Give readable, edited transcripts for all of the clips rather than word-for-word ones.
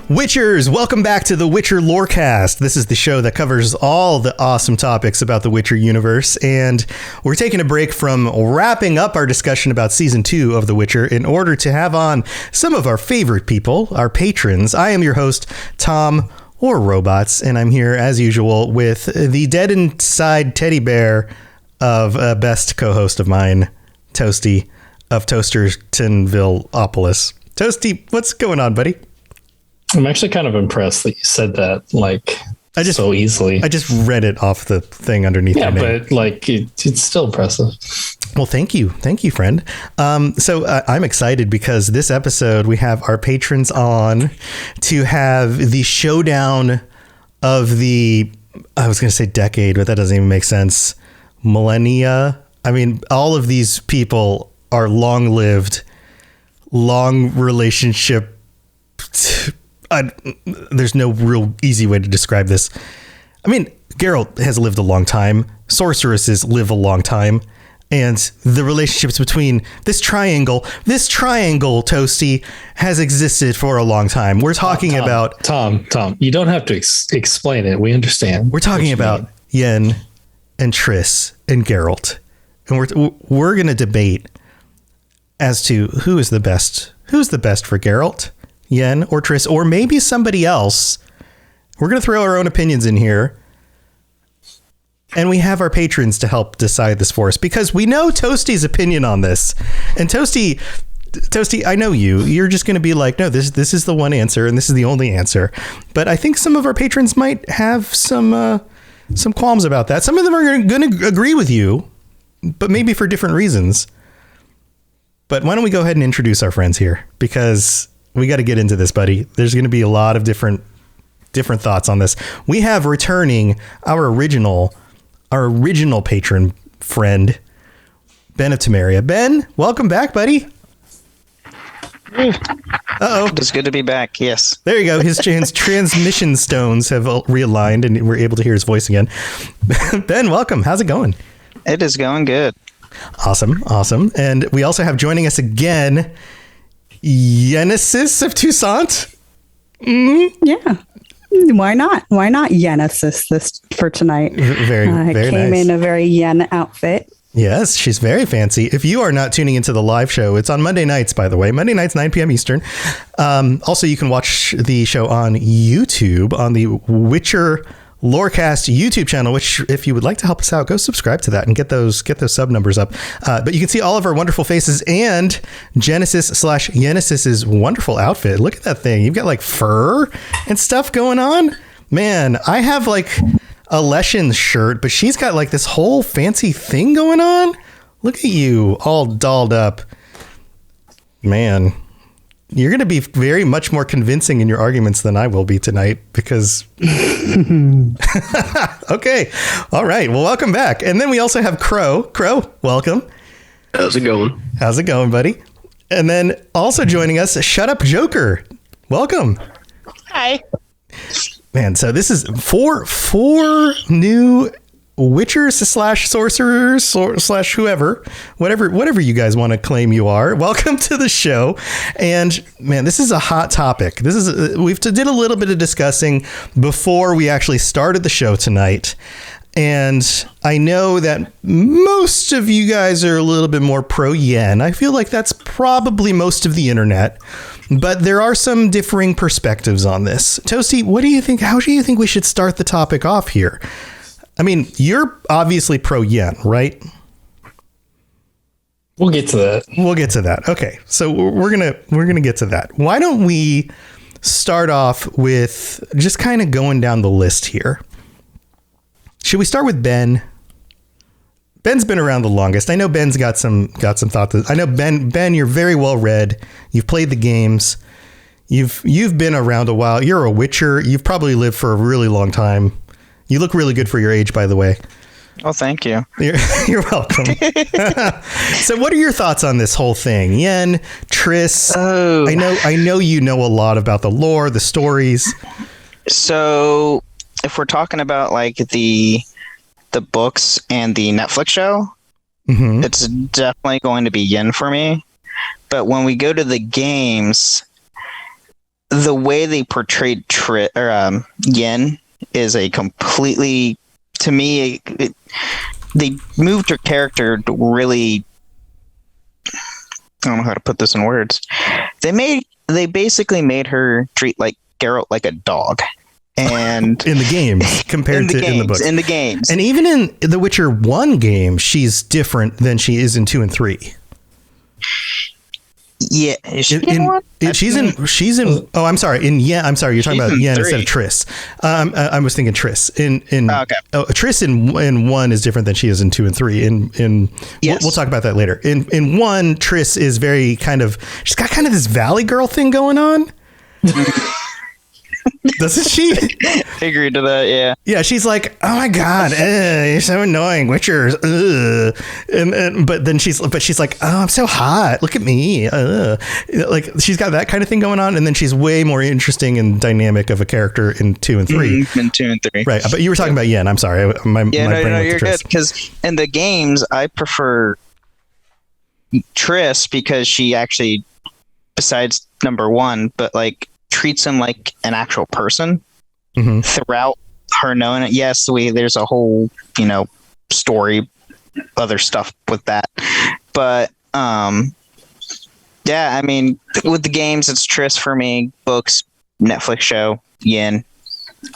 Witchers, welcome back to the Witcher Lorecast. This is the show that covers all the awesome topics about the Witcher universe, and we're taking a break from wrapping up our discussion about Season 2 of The Witcher in order to have on some of our favorite people, our patrons. I am your host, Tom, or Robots, and I'm here, as usual, with the dead inside teddy bear of a best co-host of mine, Toasty of Toastertonvilleopolis. Toasty, what's going on, buddy? I'm actually kind of impressed that you said that so easily. I just read it off the thing underneath. Yeah, but it's still impressive. Well, thank you, friend. So I'm excited because this episode we have our patrons on to have the showdown of the, I was going to say decade, but that doesn't even make sense. Millennia. I mean, all of these people are long-lived, long relationship. There's no real easy way to describe this. I mean, Geralt has lived a long time. Sorceresses live a long time. And the relationships between this triangle, Toasty, has existed for a long time. We're talking about... Tom, you don't have to explain it. We understand. We're talking about Yen and Triss and Geralt. And we're going to debate as to who is the best. Who's the best for Geralt? Yen or Triss, or maybe somebody else. We're going to throw our own opinions in here. And we have our patrons to help decide this for us, because we know Toasty's opinion on this. And Toasty, I know you're just going to be like, no, this is the one answer and this is the only answer. But I think some of our patrons might have some qualms about that. Some of them are going to agree with you, but maybe for different reasons. But why don't we go ahead and introduce our friends here, because we got to get into this, buddy. There's going to be a lot of different thoughts on this. We have returning our original patron friend, Ben of Temeria. Ben, welcome back, buddy. Uh-oh. It's good to be back. Yes. There you go. His transmission stones have realigned and we're able to hear his voice again. Ben, welcome. How's it going? It is going good. Awesome. And we also have joining us again, Genesis of Toussaint. Mm-hmm. Yeah. Why not? Why not Genesis this for tonight? Very came nice. In a very Yen outfit. Yes, she's very fancy. If you are not tuning into the live show, it's on Monday nights, by the way. Monday nights, 9 p.m. Eastern. Also, you can watch the show on YouTube on the Witcher Lorecast YouTube channel, which if you would like to help us out, go subscribe to that and get those sub numbers up. But you can see all of our wonderful faces and Genesis's wonderful outfit. Look at that thing. You've got like fur and stuff going on. Man, I have like a Leshen's shirt, but she's got like this whole fancy thing going on. Look at you all dolled up. Man, you're going to be very much more convincing in your arguments than I will be tonight, because... Okay. All right. Well, welcome back. And then we also have Crow. Crow, welcome. How's it going? How's it going, buddy? And then also joining us, Shut Up Joker. Welcome. Hi. Man, so this is four new Witchers / sorcerers / whoever, whatever you guys want to claim you are. Welcome to the show. And man, this is a hot topic. We've did a little bit of discussing before we actually started the show tonight. And I know that most of you guys are a little bit more pro Yen. I feel like that's probably most of the internet, but there are some differing perspectives on this. Toasty, what do you think? How do you think we should start the topic off here? I mean, you're obviously pro Yen, right? We'll get to that. Okay, so we're gonna get to that. Why don't we start off with just kind of going down the list here? Should we start with Ben? Ben's been around the longest. I know Ben's got some thoughts. I know Ben, you're very well read. You've played the games. You've been around a while. You're a Witcher. You've probably lived for a really long time. You look really good for your age, by the way. Oh, thank you. You're welcome. So what are your thoughts on this whole thing? Yen, Triss, Oh. I know you know a lot about the lore, the stories. So if we're talking about like the books and the Netflix show, Mm-hmm. it's definitely going to be Yen for me. But when we go to the games, the way they portrayed Yen is a completely, to me, they moved her character to really, I don't know how to put this in words. They basically made her treat like Geralt like a dog. And in the games compared to in the books. In the games. And even in the Witcher 1 game, she's different than she is in 2 and 3. Yeah, she's in. Oh, I'm sorry. I'm sorry. You're talking about Yen instead of Triss. I was thinking Triss. Triss in 1 is different than she is in 2 and 3. We'll talk about that later. In 1, Triss is very she's got kind of this Valley Girl thing going on. Doesn't she? Agreed to that, yeah. Yeah, she's like, oh my god, you're so annoying, Witchers. But she's like, oh, I'm so hot. Look at me. Like she's got that kind of thing going on, and then she's way more interesting and dynamic of a character in 2 and 3. In 2 and 3, right? But you were talking about Yen. I'm sorry, my brain went you're to Triss. good, because in the games I prefer Triss because she actually, besides number 1, but like treats him like an actual person throughout her knowing it. Yes, there's a whole, story, other stuff with that. But yeah, I mean, with the games, it's Triss for me. Books, Netflix show, Yen.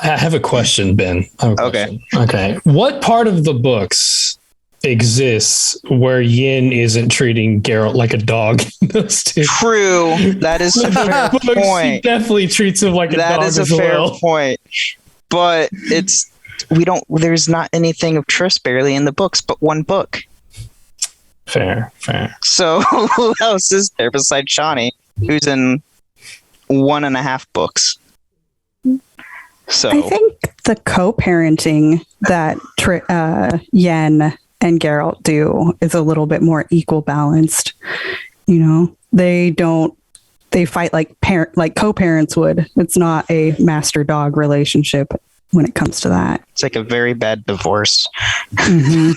I have a question, Ben. Okay. Okay. What part of the books exists where Yen isn't treating Geralt like a dog? True. That is a fair point. He definitely treats him like a dog. That is a fair point. But there's not anything of Triss barely in the books, but 1 book. Fair. So who else is there besides Shawnee, who's in 1.5 books? So I think the co-parenting that Yen and Geralt do is a little bit more equal balanced. They fight like co-parents would. It's not a master dog relationship when it comes to that. It's like a very bad divorce. Mm-hmm.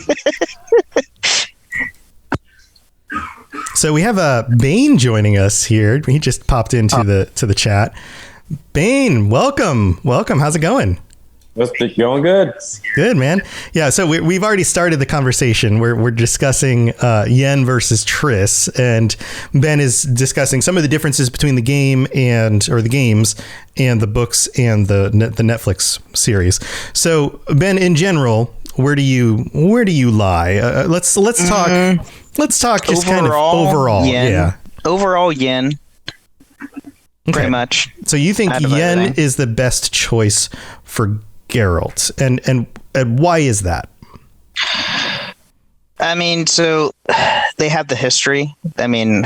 So we have Bane joining us here. He just popped into the chat. Bane, welcome. How's it going? It's going good. Good, man. Yeah, so we've already started the conversation. We're discussing Yen versus Triss, and Ben is discussing some of the differences between the game or the games and the books and the Netflix series. So, Ben, in general, where do you lie? Let's talk. Let's talk just kind of overall. Yen. Yeah. Overall, Yen. Okay. Pretty much. So you think Yen is the best choice for Geralt, and why is that? I mean, so they have the history. I mean,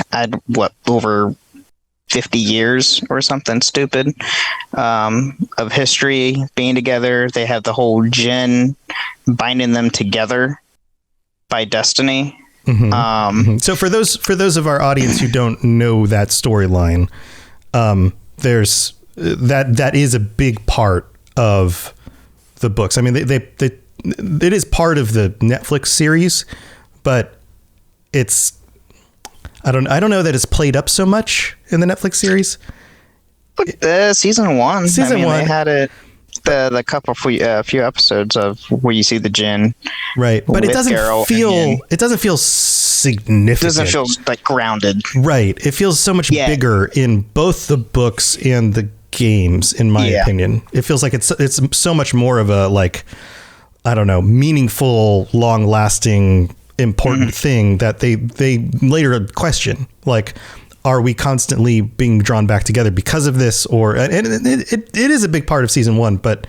over 50 years or something stupid of history being together. They have the whole Jinn binding them together by destiny. So for those of our audience who don't know that storyline, there's that is a big part of the books. I mean, it is part of the Netflix series, but it's I don't know that it's played up so much in the Netflix series. Season 1. Season 1. They had it. The couple few episodes of where you see the Jinn, right? But it doesn't feel significant. It doesn't feel like grounded, right? It feels so much bigger in both the books and the games, in my opinion. It feels like it's so much more of a, like, I don't know, meaningful, long lasting, important thing that they later question, like, are we constantly being drawn back together because of this? And it is a big part of season 1, but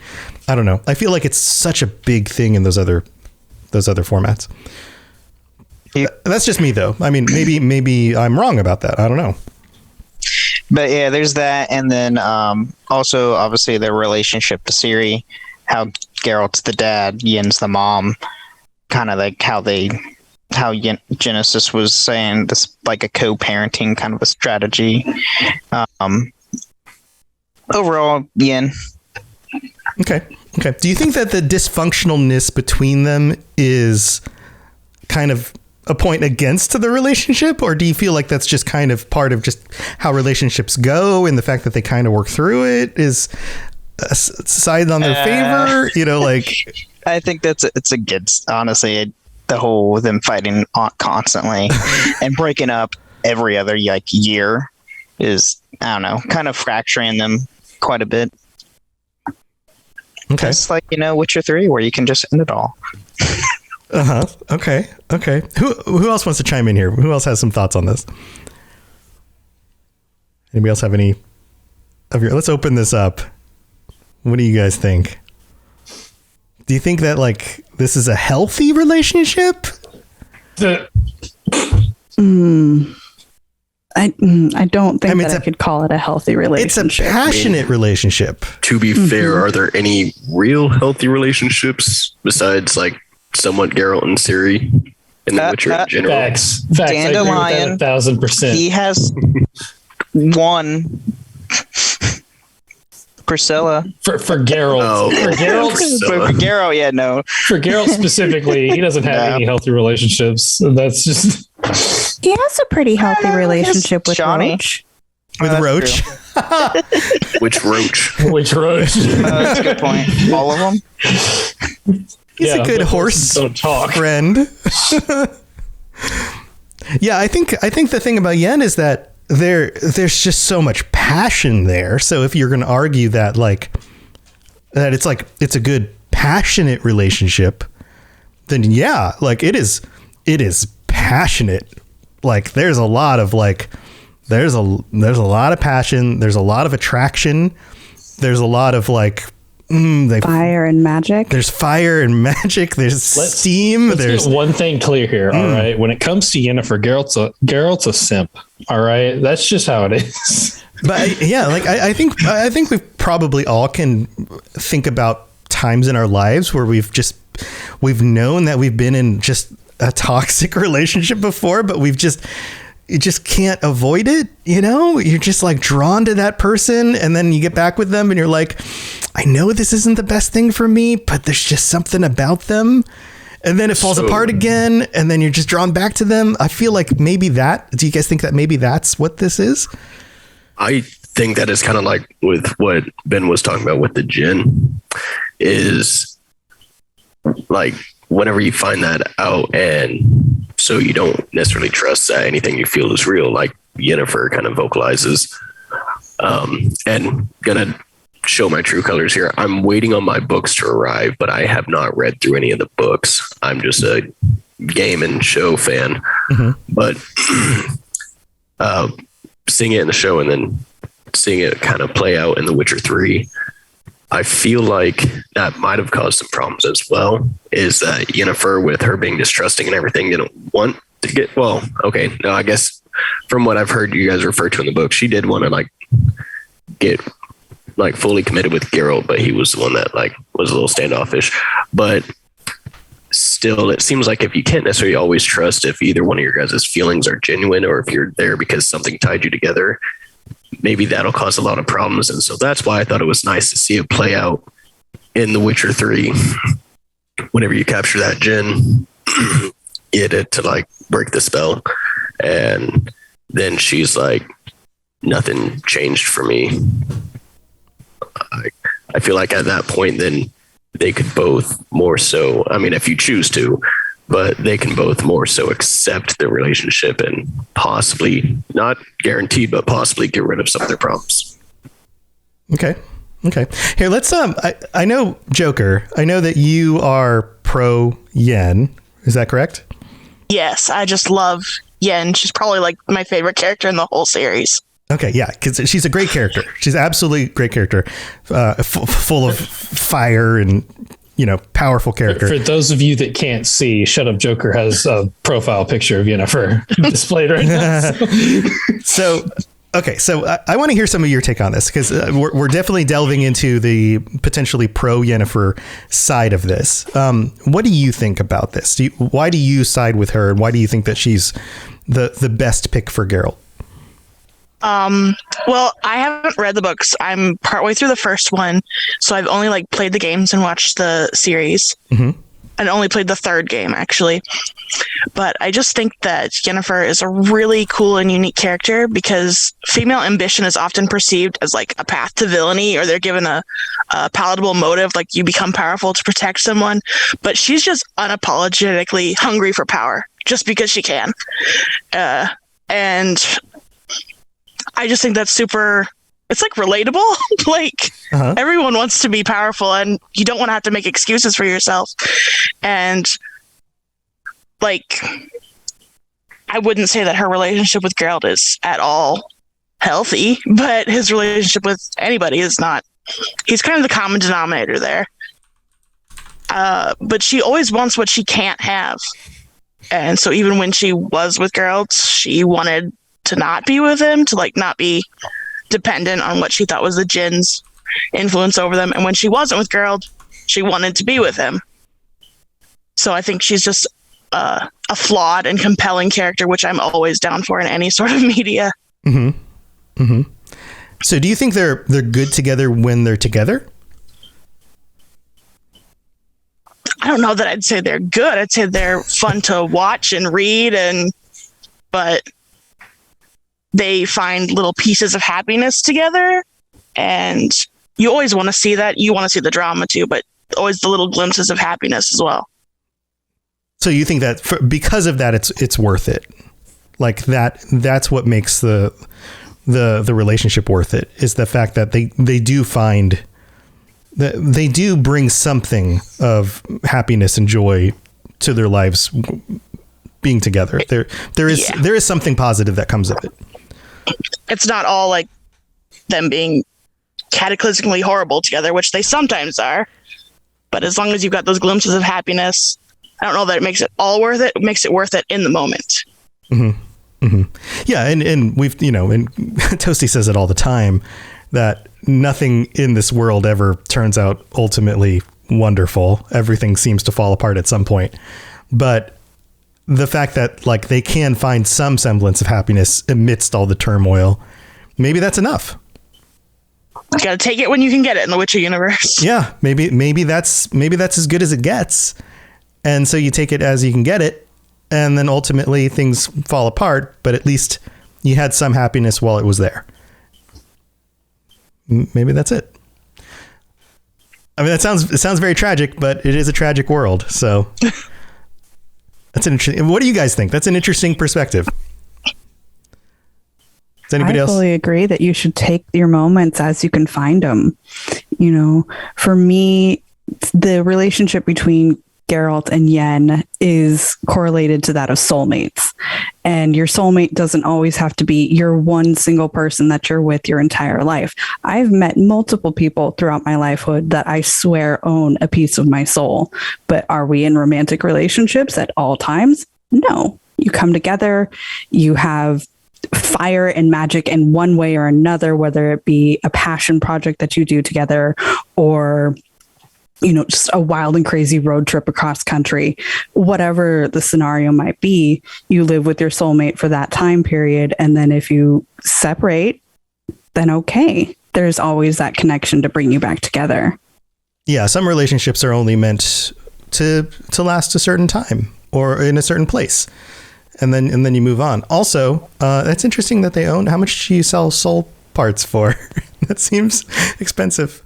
I don't know. I feel like it's such a big thing in those other formats. Yeah. That's just me, though. I mean, maybe I'm wrong about that. I don't know. But yeah, there's that, and then also obviously their relationship to Ciri, how Geralt's the dad, Yen's the mom, kind of like how Genesis was saying, this like a co-parenting kind of a strategy. Overall, Yen. Okay. Do you think that the dysfunctionalness between them is kind of a point against the relationship, or do you feel like that's just kind of part of just how relationships go, and the fact that they kind of work through it is a side on their favor? You know, like I think it's against, honestly, the whole them fighting constantly and breaking up every other like year is, I don't know, kind of fracturing them quite a bit. okay, It's like, Witcher 3, where you can just end it all. okay. Who else wants to chime in here? Who else has some thoughts on this? Anybody else have any of your? Let's open this up. What do you guys think? Do you think that like this is a healthy relationship? I don't think I could call it a healthy relationship. It's a passionate relationship. To be fair, are there any real healthy relationships besides like somewhat Geralt and Ciri in The Witcher in general? Facts. Dandelion, 1,000%. He has one. Priscilla. For Geralt. Oh, for Geralt. For Geralt, yeah, no. For Geralt specifically, he doesn't have any healthy relationships. That's just. He has a pretty healthy relationship with Johnny. Roach. With Roach. Which Roach? Which Roach? That's a good point. All of them. He's a good horse don't talk. friend. Yeah, I think the thing about Yen is that there's just so much passion there. So if you're going to argue that it's a good passionate relationship, then yeah, like it is passionate. Like there's a lot of there's a lot of passion, there's a lot of attraction, there's a lot of Fire and magic. There's fire and magic. There's steam. There's one thing clear here. All right. When it comes to Yennefer, Geralt's a simp. All right. That's just how it is. But yeah, like I think we probably all can think about times in our lives where we've known that we've been in just a toxic relationship before, but you just can't avoid it. You're just like drawn to that person, and then you get back with them and you're like, I know this isn't the best thing for me, but there's just something about them. And then it falls apart again, and then you're just drawn back to them. I feel like do you guys think that maybe that's what this is? I think that is kind of like with what Ben was talking about with the djinn, is like whenever you find that out, and so you don't necessarily trust that anything you feel is real, like Yennefer kind of vocalizes. And gonna show my true colors here. I'm waiting on my books to arrive, but I have not read through any of the books. I'm just a game and show fan. Mm-hmm. But seeing it in the show and then seeing it kind of play out in The Witcher 3, I feel like that might have caused some problems as well. Is that Yennefer, with her being distrusting and everything, didn't want to get, I guess from what I've heard you guys refer to in the book, she did want to get fully committed with Geralt, but he was the one that was a little standoffish. But still, it seems like if you can't necessarily always trust if either one of your guys' feelings are genuine, or if you're there because something tied you together, maybe that'll cause a lot of problems. And so that's why I thought it was nice to see it play out in The Witcher 3. Whenever you capture that djinn, get it to break the spell. And then she's like, nothing changed for me. I feel like at that point, then they could both more so, I mean, if you choose to, but they can both more so accept the relationship and possibly, not guaranteed, but possibly get rid of some of their problems. Okay. Here, let's, I know Joker, I know that you are pro Yen. Is that correct? Yes. I just love Yen. She's probably my favorite character in the whole series. Okay, yeah, because she's a great character. She's absolutely a great character, full of fire and powerful character. For those of you that can't see, Shut Up Joker has a profile picture of Yennefer displayed right now. So I want to hear some of your take on this, because we're definitely delving into the potentially pro Yennefer side of this. What do you think about this? Why do you side with her, and why do you think that she's the best pick for Geralt? Well, I haven't read the books. I'm partway through the first one, so I've only played the games and watched the series. Mm-hmm. and only played the third game actually. But I just think that Yennefer is a really cool and unique character because female ambition is often perceived as like a path to villainy, or they're given a palatable motive, like you become powerful to protect someone. But she's just unapologetically hungry for power just because she can. And I just think that's super... It's like relatable. Like everyone wants to be powerful and you don't want to have to make excuses for yourself. And like, I wouldn't say that her relationship with Geralt is at all healthy, but his relationship with anybody is not. He's kind of the common denominator there. But she always wants what she can't have. And so even when she was with Geralt, she wanted to not be with him, to like not be dependent on what she thought was the djinn's influence over them. And when she wasn't with Geralt, she wanted to be with him. So I think she's just a flawed and compelling character, which I'm always down for in any sort of media. Mm-hmm. Mm-hmm. So do you think they're good together when they're together? I don't know that I'd say they're good. I'd say they're fun to watch and read, but they find little pieces of happiness together, and you always want to see that. You want to see the drama too, but always the little glimpses of happiness as well. So you think that because of that, it's worth it? Like that's what makes the relationship worth it, is the fact that they do find that they do bring something of happiness and joy to their lives being together. There is something positive that comes of it. It's not all like them being cataclysmically horrible together, which they sometimes are. But as long as you've got those glimpses of happiness, I don't know that it makes it all worth it. It makes it worth it in the moment. Mm-hmm. Mm-hmm. Yeah. And we've, and Toasty says it all the time, that nothing in this world ever turns out ultimately wonderful. Everything seems to fall apart at some point. But the fact that like they can find some semblance of happiness amidst all the turmoil, maybe that's enough. You gotta take it when you can get it in the Witcher universe. Yeah, maybe that's as good as it gets. And so you take it as you can get it, and then ultimately things fall apart, but at least you had some happiness while it was there. Maybe that's it. I mean, it sounds very tragic, but it is a tragic world. So that's an interesting. What do you guys think? That's an interesting perspective. Does anybody else? I fully agree that you should take your moments as you can find them. For me, the relationship between Geralt and Yen is correlated to that of soulmates. And your soulmate doesn't always have to be your one single person that you're with your entire life. I've met multiple people throughout my lifehood that I swear own a piece of my soul. But are we in romantic relationships at all times? No. You come together, you have fire and magic in one way or another, whether it be a passion project that you do together or just a wild and crazy road trip across country. Whatever the scenario might be, you live with your soulmate for that time period. And then if you separate, then okay, there's always that connection to bring you back together. Yeah, some relationships are only meant to last a certain time or in a certain place. And then you move on. Also, that's interesting that they own. How much do you sell soul parts for? That seems expensive.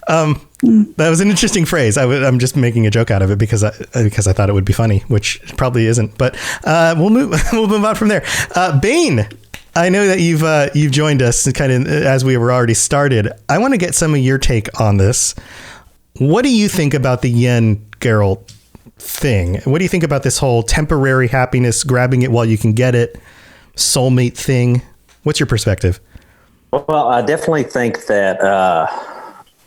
That was an interesting phrase. I'm just making a joke out of it because I thought it would be funny, which it probably isn't. But we'll move on from there. Bane, I know that you've joined us kind of as we were already started. I want to get some of your take on this. What do you think about the Yen Geralt thing? What do you think about this whole temporary happiness, grabbing it while you can get it, soulmate thing? What's your perspective? Well, I definitely think that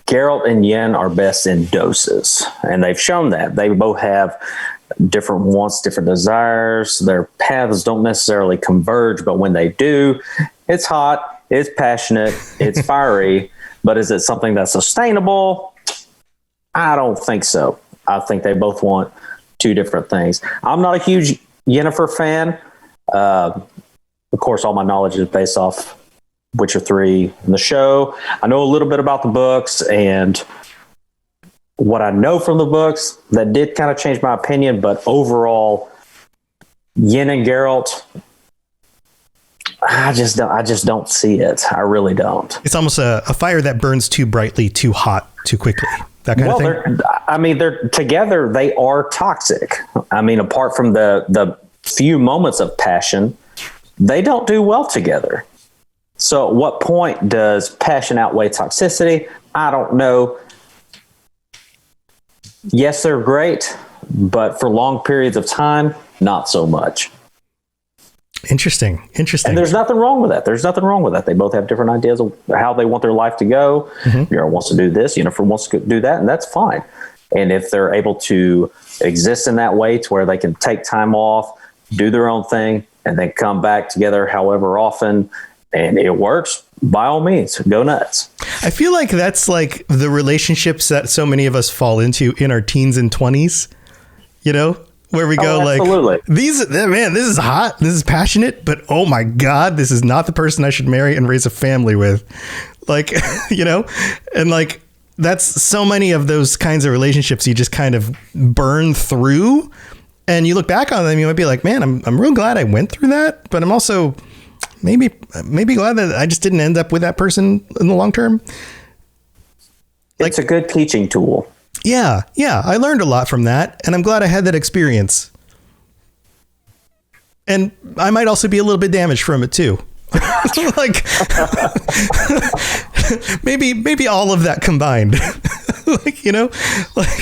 Geralt and Yen are best in doses, and they've shown that. They both have different wants, different desires. Their paths don't necessarily converge, but when they do, it's hot, it's passionate, it's fiery. But is it something that's sustainable? I don't think so. I think they both want two different things. I'm not a huge Yennefer fan. Of course, all my knowledge is based off Witcher 3 and the show. I know a little bit about the books, and what I know from the books, that did kind of change my opinion. But overall, Yen and Geralt, I just don't see it. I really don't. It's almost a fire that burns too brightly, too hot, too quickly. That kind of thing. They're together. They are toxic. I mean, apart from the few moments of passion, they don't do well together. So at what point does passion outweigh toxicity? I don't know. Yes, they're great, but for long periods of time, not so much. Interesting. And there's nothing wrong with that. They both have different ideas of how they want their life to go. Geralt wants to do this, Yennefer wants to do that, and that's fine. And if they're able to exist in that way to where they can take time off, do their own thing, and then come back together however often, and it works, by all means, go nuts. I feel like that's like the relationships that so many of us fall into in our teens and 20s, where we go like, this is hot, this is passionate, but oh my God, this is not the person I should marry and raise a family with. Like, and like, that's so many of those kinds of relationships you just kind of burn through, and you look back on them, you might be like, man, I'm real glad I went through that, but I'm also maybe glad that I just didn't end up with that person in the long term. Like, it's a good teaching tool. Yeah. I learned a lot from that, and I'm glad I had that experience. And I might also be a little bit damaged from it too. Like, maybe all of that combined. Like,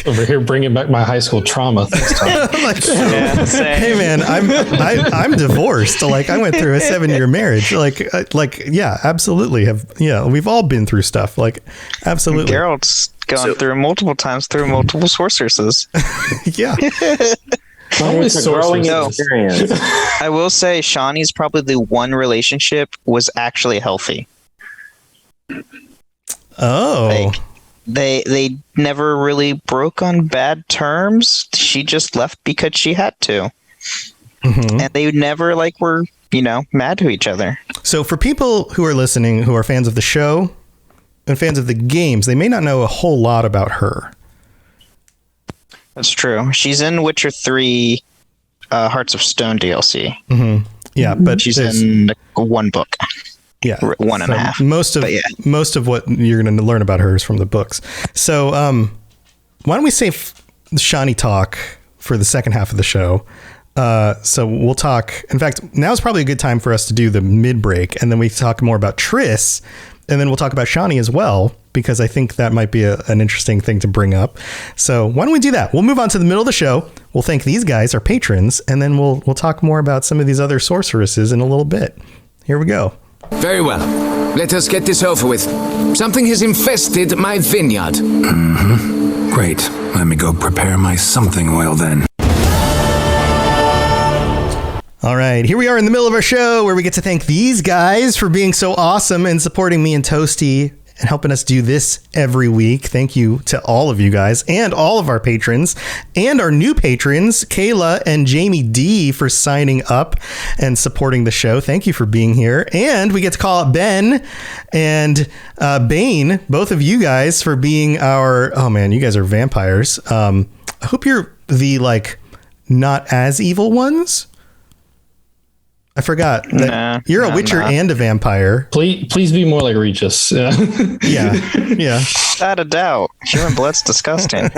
over here bringing back my high school trauma. Like, hey man, I'm divorced. Like, I went through a 7-year marriage. Yeah, absolutely. We've all been through stuff. Like, absolutely. Geralt's gone through multiple times through multiple sorceresses. Yeah. It's a growing experience. I will say Shawnee's probably the one relationship was actually healthy. Oh. Like, they never really broke on bad terms. She just left because she had to. And they never were, mad to each other. So for people who are listening, who are fans of the show and fans of the games, they may not know a whole lot about her. That's true. She's in Witcher 3 Hearts of Stone DLC. Yeah, but she's in one book. Yeah, one and a half. Most of what you're going to learn about her is from the books. So why don't we save Shawnee talk for the second half of the show? So we'll talk. In fact, now is probably a good time for us to do the mid break, and then we talk more about Triss, and then we'll talk about Shawnee as well, because I think that might be an interesting thing to bring up. So why don't we do that? We'll move on to the middle of the show. We'll thank these guys, our patrons, and then we'll talk more about some of these other sorceresses in a little bit. Here we go. Very well. Let us get this over with. Something has infested my vineyard. Great. Let me go prepare my something oil then. All right, here we are in the middle of our show where we get to thank these guys for being so awesome and supporting me and Toasty and helping us do this every week. Thank you to all of you guys and all of our patrons and our new patrons, Kayla and Jamie D, for signing up and supporting the show. Thank you for being here. And we get to call out Ben and Bane, both of you guys, for being our, oh man, you guys are vampires. I hope you're the not as evil ones. I forgot that you're a Witcher and a vampire. Please be more like Regis. Yeah. Without a doubt. Human blood's disgusting.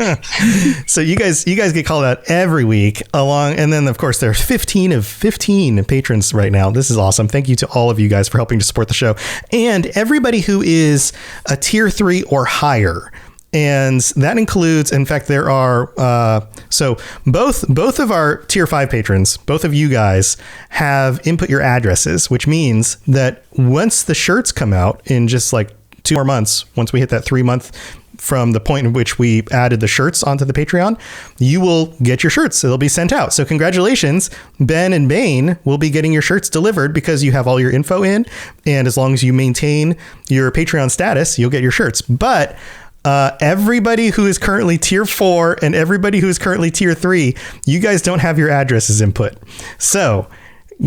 So you guys get called out every week and then of course there's 15 patrons right now. This is awesome. Thank you to all of you guys for helping to support the show and everybody who is a tier 3 or higher. And that includes, in fact, there are, so both of our tier 5 patrons, both of you guys have input your addresses, which means that once the shirts come out in just 2 more months, once we hit that 3 month from the point in which we added the shirts onto the Patreon, you will get your shirts. They'll be sent out. So congratulations, Ben and Bane will be getting your shirts delivered because you have all your info in. And as long as you maintain your Patreon status, you'll get your shirts. But everybody who is currently tier 4 and everybody who is currently tier 3, you guys don't have your addresses input. So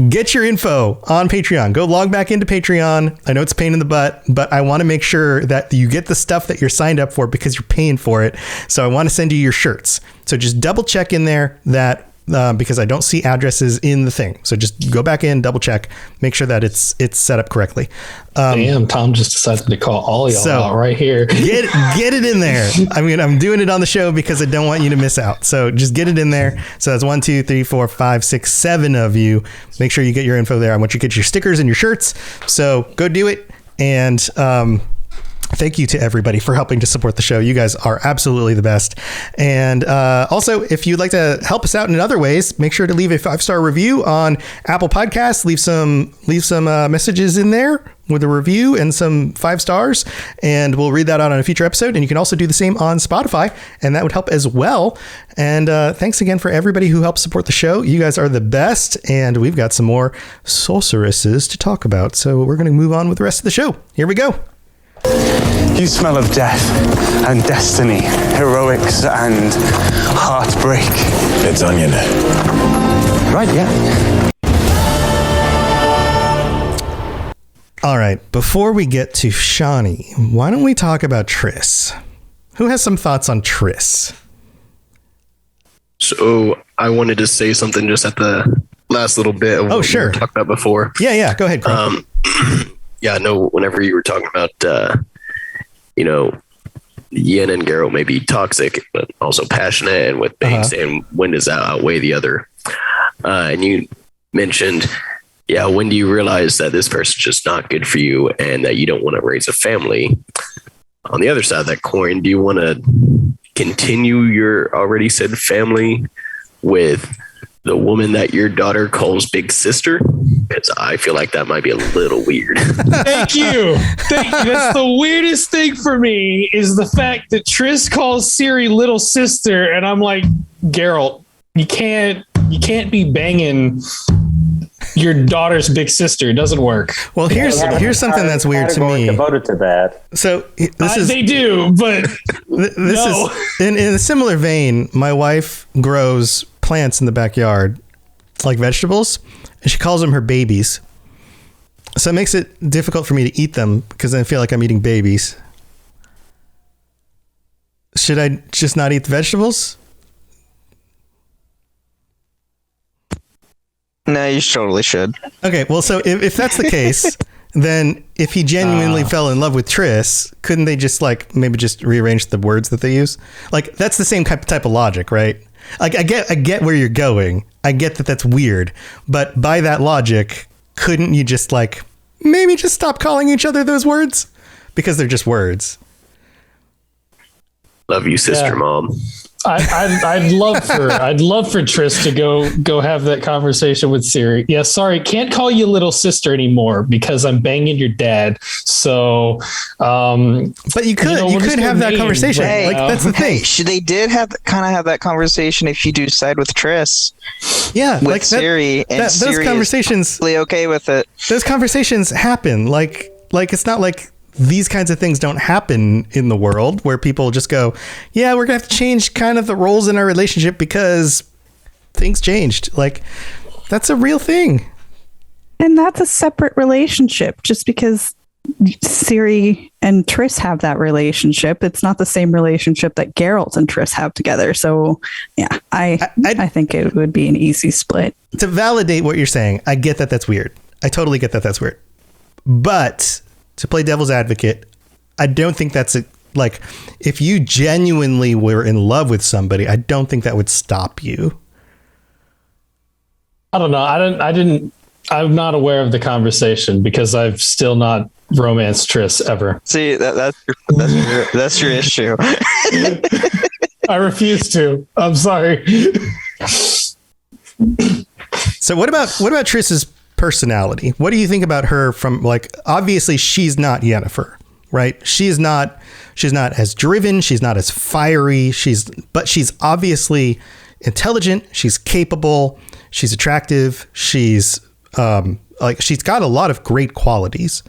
get your info on Patreon. Go log back into Patreon. I know it's a pain in the butt, but I want to make sure that you get the stuff that you're signed up for because you're paying for it. So I want to send you your shirts. So just double check in there that because I don't see addresses in the thing. So just go back in, double check, make sure that it's set up correctly. Damn, Tom just decided to call all y'all out right here. Get it in there. I mean, I'm doing it on the show because I don't want you to miss out. So just get it in there. So that's 1, 2, 3, 4, 5, 6, 7 of you. Make sure you get your info there. I want you to get your stickers and your shirts. So go do it. And thank you to everybody for helping to support the show. You guys are absolutely the best. And also, if you'd like to help us out in other ways, make sure to leave a 5-star review on Apple Podcasts. Leave some messages in there with a review and some 5 stars, and we'll read that out on a future episode. And you can also do the same on Spotify, and that would help as well. And thanks again for everybody who helps support the show. You guys are the best, and we've got some more sorceresses to talk about. So we're going to move on with the rest of the show. Here we go. You smell of death and destiny, heroics and heartbreak. It's onion. Right, yeah. All right, before we get to Shawnee, why don't we talk about Triss? Who has some thoughts on Triss? So I wanted to say something just at the last little bit of what we were talking about before. Yeah, go ahead, Craig. Yeah, no, whenever you were talking about, Yen and Geralt may be toxic, but also passionate, and with Bathe saying, when does that outweigh the other? And you mentioned, when do you realize that this person's just not good for you and that you don't want to raise a family? On the other side of that coin, do you want to continue your already said family with the woman that your daughter calls big sister? Because I feel like that might be a little weird. Thank you. That's the weirdest thing for me is the fact that Triss calls Ciri little sister, and I'm like, Geralt, you can't be banging your daughter's big sister. It doesn't work. Well, here's something that's weird to me. Devoted to that. So they do, but this is in a similar vein. My wife grows plants in the backyard, like vegetables, and she calls them her babies. So it makes it difficult for me to eat them because I feel like I'm eating babies. Should I just not eat the vegetables? No, you totally should. Okay, well, so if that's the case, then if he genuinely fell in love with Triss, couldn't they just maybe just rearrange the words that they use? Like, that's the same type of logic, right? Like, I get where you're going. I get that that's weird, but by that logic, couldn't you just maybe just stop calling each other those words? Because they're just words. Love you, sister, mom. I'd love for Triss to go have that conversation with Ciri. Yeah, sorry, can't call you little sister anymore because I'm banging your dad. So, but you could have that conversation. Hey, that's the thing. They did have that conversation if you do side with Triss. Yeah, with Ciri, and those Ciri conversations is totally okay with it. Those conversations happen. Like it's not like these kinds of things don't happen in the world where people just go, yeah, we're gonna have to change kind of the roles in our relationship because things changed. Like, that's a real thing. And that's a separate relationship. Just because Ciri and Triss have that relationship, it's not the same relationship that Geralt and Triss have together. So yeah, I think it would be an easy split. To validate what you're saying, I get that that's weird. I totally get that that's weird. But to play devil's advocate, I don't think that's if you genuinely were in love with somebody, I don't think that would stop you. I don't know. I'm not aware of the conversation because I've still not romanced Triss ever. See, that's your issue. I refuse to. I'm sorry. So what about Triss's personality? What do you think about her from obviously she's not Yennefer, right? She's not as driven, she's not as fiery, but she's obviously intelligent, she's capable, she's attractive, she's she's got a lot of great qualities.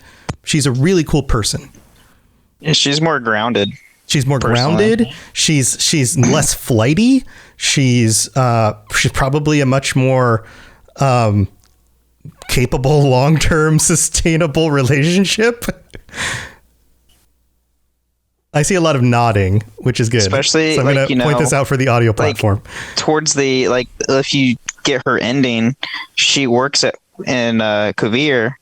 She's a really cool person. Yeah, she's more grounded. She's more grounded. She's less flighty. She's probably a much more capable, long-term, sustainable relationship. I see a lot of nodding, which is good. Especially, so I'm going to point this out for the audio platform. Towards the, if you get her ending, she works in Kovir,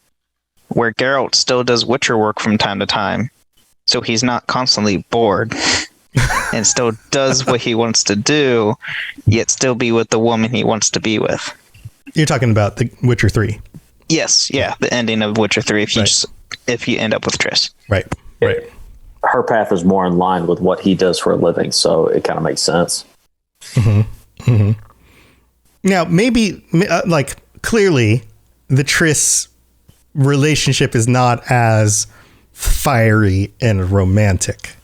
where Geralt still does Witcher work from time to time. So he's not constantly bored and still does what he wants to do, yet still be with the woman he wants to be with. You're talking about the Witcher 3. Yes, yeah, the ending of Witcher 3 if you end up with Triss. Right. Her path is more in line with what he does for a living, so it kind of makes sense. Now, maybe, clearly, the Triss relationship is not as fiery and romantic.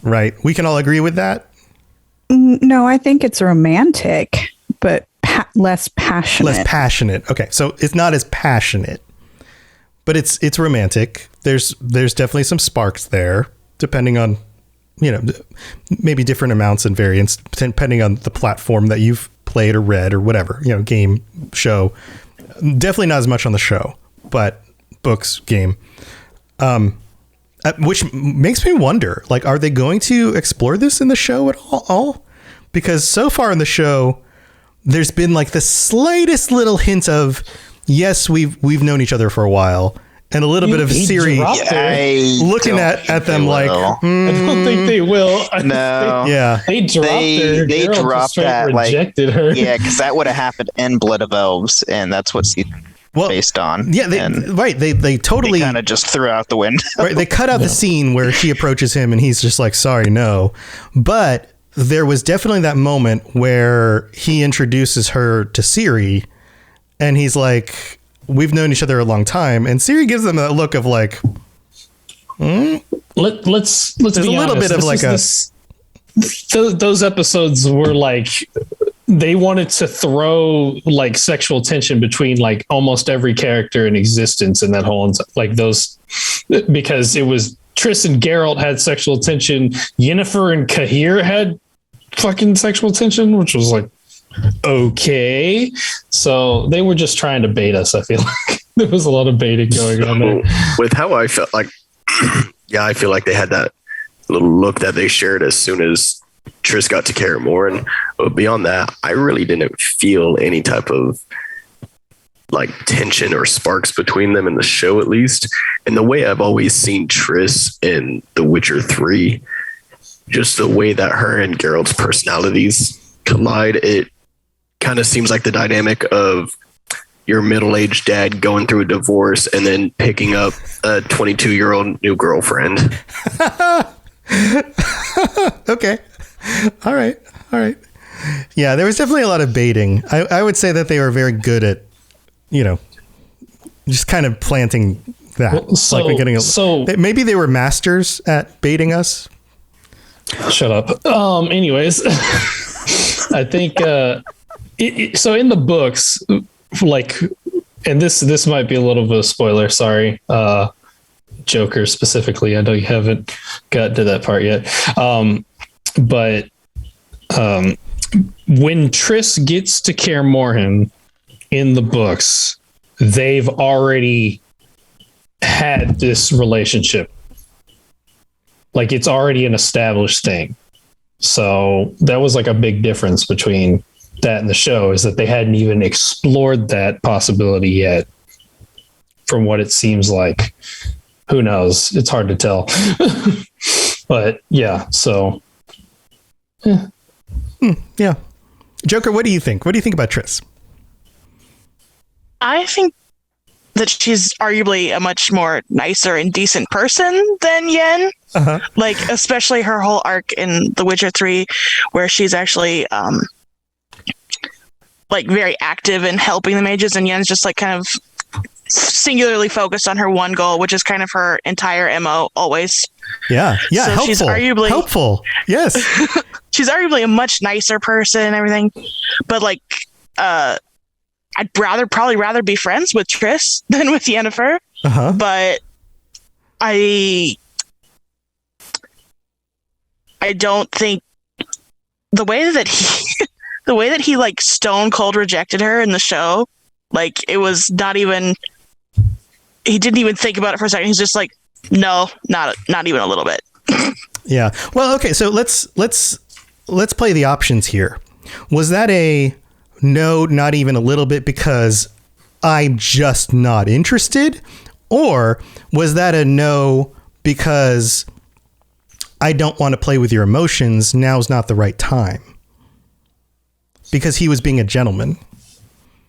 Right? We can all agree with that? No, I think it's romantic, but less passionate. Less passionate. Okay, so it's not as passionate, but it's romantic. There's definitely some sparks there, depending on, maybe different amounts and variants, depending on the platform that you've played or read or whatever, game, show. Definitely not as much on the show, but books, game. Which makes me wonder, are they going to explore this in the show at all? Because so far in the show, there's been the slightest little hint of, yes, we've known each other for a while, and a little bit of Ciri looking at them I don't think they will. They dropped her. They dropped that. Rejected her. Yeah, because that would have happened in Blood of Elves, and that's what's based on. Yeah, they totally kind of just threw out the window. Right, they cut out the scene where she approaches him, and he's just like, "Sorry, no." But there was definitely that moment where he introduces her to Ciri, and he's like, we've known each other a long time, and Ciri gives them that look of let's there's be a little honest. bit of those episodes were they wanted to throw sexual tension between almost every character in existence in that whole those, because it was Triss and Geralt had sexual tension, Yennefer and Cahir had fucking sexual tension, which was okay. So they were just trying to bait us. I feel like there was a lot of baiting going on there. With how I felt I feel like they had that little look that they shared as soon as Triss got to Kaer Morhen. But beyond that, I really didn't feel any type of tension or sparks between them in the show, at least. And the way I've always seen Triss in The Witcher 3, just the way that her and Geralt's personalities collide, it kind of seems like the dynamic of your middle-aged dad going through a divorce and then picking up a 22-year-old new girlfriend. Okay. All right. Yeah, there was definitely a lot of baiting. I would say that they were very good at, just kind of planting that. Maybe they were masters at baiting us. Shut up. Anyways, I think so in the books, and this might be a little bit of a spoiler. Sorry, Joker specifically. I know you haven't got to that part yet. But when Triss gets to Kaer Morhen in the books, they've already had this relationship. It's already an established thing. So that was a big difference between that and the show, is that they hadn't even explored that possibility yet. From what it seems like, who knows? It's hard to tell. But yeah, so. Yeah. Yeah. Joker, what do you think? What do you think about Triss? I think that she's arguably a much more nicer and decent person than Yen. Uh-huh. Especially her whole arc in The Witcher 3, where she's actually very active in helping the mages, and Yen's just kind of singularly focused on her one goal, which is kind of her entire MO always. Yeah. So helpful. She's arguably helpful. Yes. She's arguably a much nicer person and everything, but I'd probably rather be friends with Triss than with Yennefer. Uh-huh. But I don't think the way that he stone cold rejected her in the show Like, it was not even, he didn't even think about it for a second. He's just like, no, not even a little bit. Yeah. Well, okay. So let's play the options here. Was that a no, not even a little bit because I'm just not interested? Or was that a no because I don't want to play with your emotions? Now's not the right time. Because he was being a gentleman.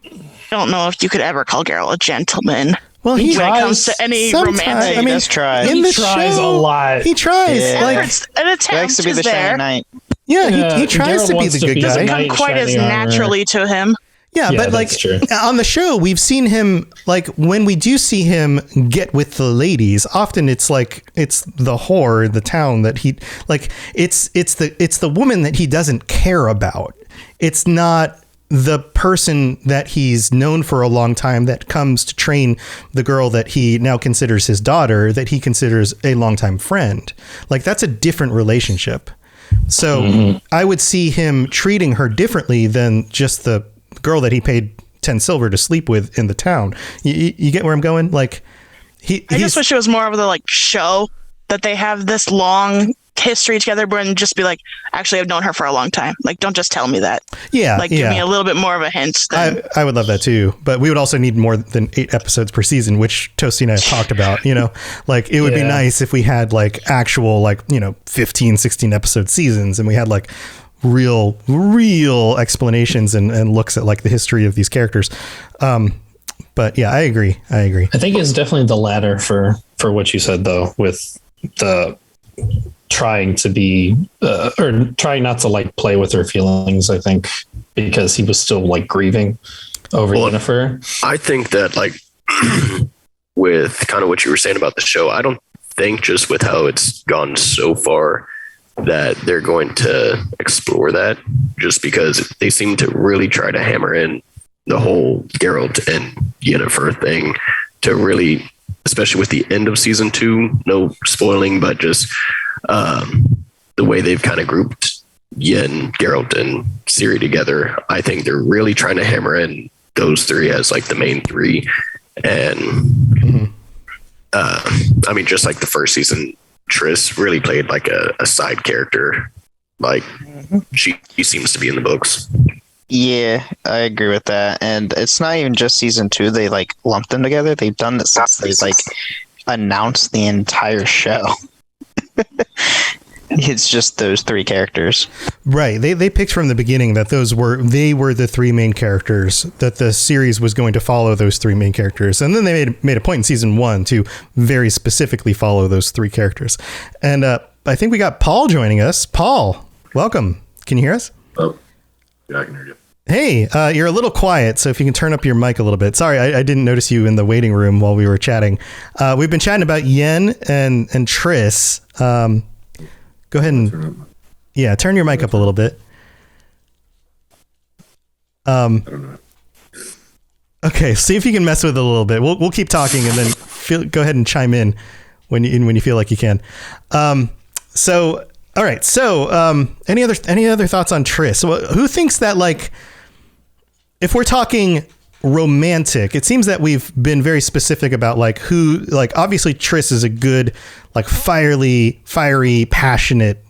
I don't know if you could ever call Geralt a gentleman. Well, he when tries it comes to any romantic. I mean, try. In He the tries show, a lot. He tries. Yeah. Like, An attempt He likes to be the is there. shiny knight. yeah, he tries Geralt to be wants the to good be the guy. knight. Doesn't come quite as Shining armor. naturally to him. Yeah, Yeah, but like that's true. on the show, we've seen him, like, when we do see him get with the ladies, often it's like it's the whore, the town that he, like, it's the woman that he doesn't care about. It's not the person that he's known for a long time that comes to train the girl that he now considers his daughter, that he considers a longtime friend. Like, that's a different relationship. So I would see him treating her differently than just the girl that he paid 10 silver to sleep with in the town. You get where I'm going? Like, I just wish it was more of the, like, show that they have this long history together, and just be like, actually, I've known her for a long time. Like, don't just tell me that. Yeah. Like, give me a little bit more of a hint. I would love that too, but we would also need more than 8 episodes per season, which Toussaint and I have talked about, you know, like, it would be nice if we had like actual, like, you know, 15, 16 episode seasons, and we had like real explanations and looks at like the history of these characters. But yeah, I agree. I think it's definitely the latter for what you said, though, with the trying to be or trying not to like play with her feelings. I think because he was still like grieving over Yennefer. I think that, like, with kind of what you were saying about the show, I don't think, just with how it's gone so far, that they're going to explore that, just because they seem to really try to hammer in the whole Geralt and Yennefer thing to really, especially with the end of season 2, no spoiling, but just the way they've kind of grouped Yen, Geralt, and Ciri together. I think they're really trying to hammer in those 3 as like the main 3. And I mean, just like the first season, Triss really played like a side character. Like, she seems to be in the books. Yeah, I agree with that. And it's not even just season 2. They like lumped them together. They've done this since they like announced the entire show. It's just those 3 characters. Right. They picked from the beginning that they were the 3 main characters, that the series was going to follow those 3 main characters. And then they made a point in season 1 to very specifically follow those 3 characters. And I think we got Paul joining us. Paul, welcome. Can you hear us? Oh, yeah, I can hear you. Hey, you're a little quiet, so if you can turn up your mic a little bit. Sorry, I didn't notice you in the waiting room while we were chatting. We've been chatting about Yen and Triss. Go ahead and turn your mic up a little bit. I don't know. Okay, see if you can mess with it a little bit. We'll keep talking, and then go ahead and chime in when you feel like you can. So all right. So any other thoughts on Triss? So, who thinks that, like, if we're talking romantic, it seems that we've been very specific about like who, like, obviously Triss is a good, like, fiery, passionate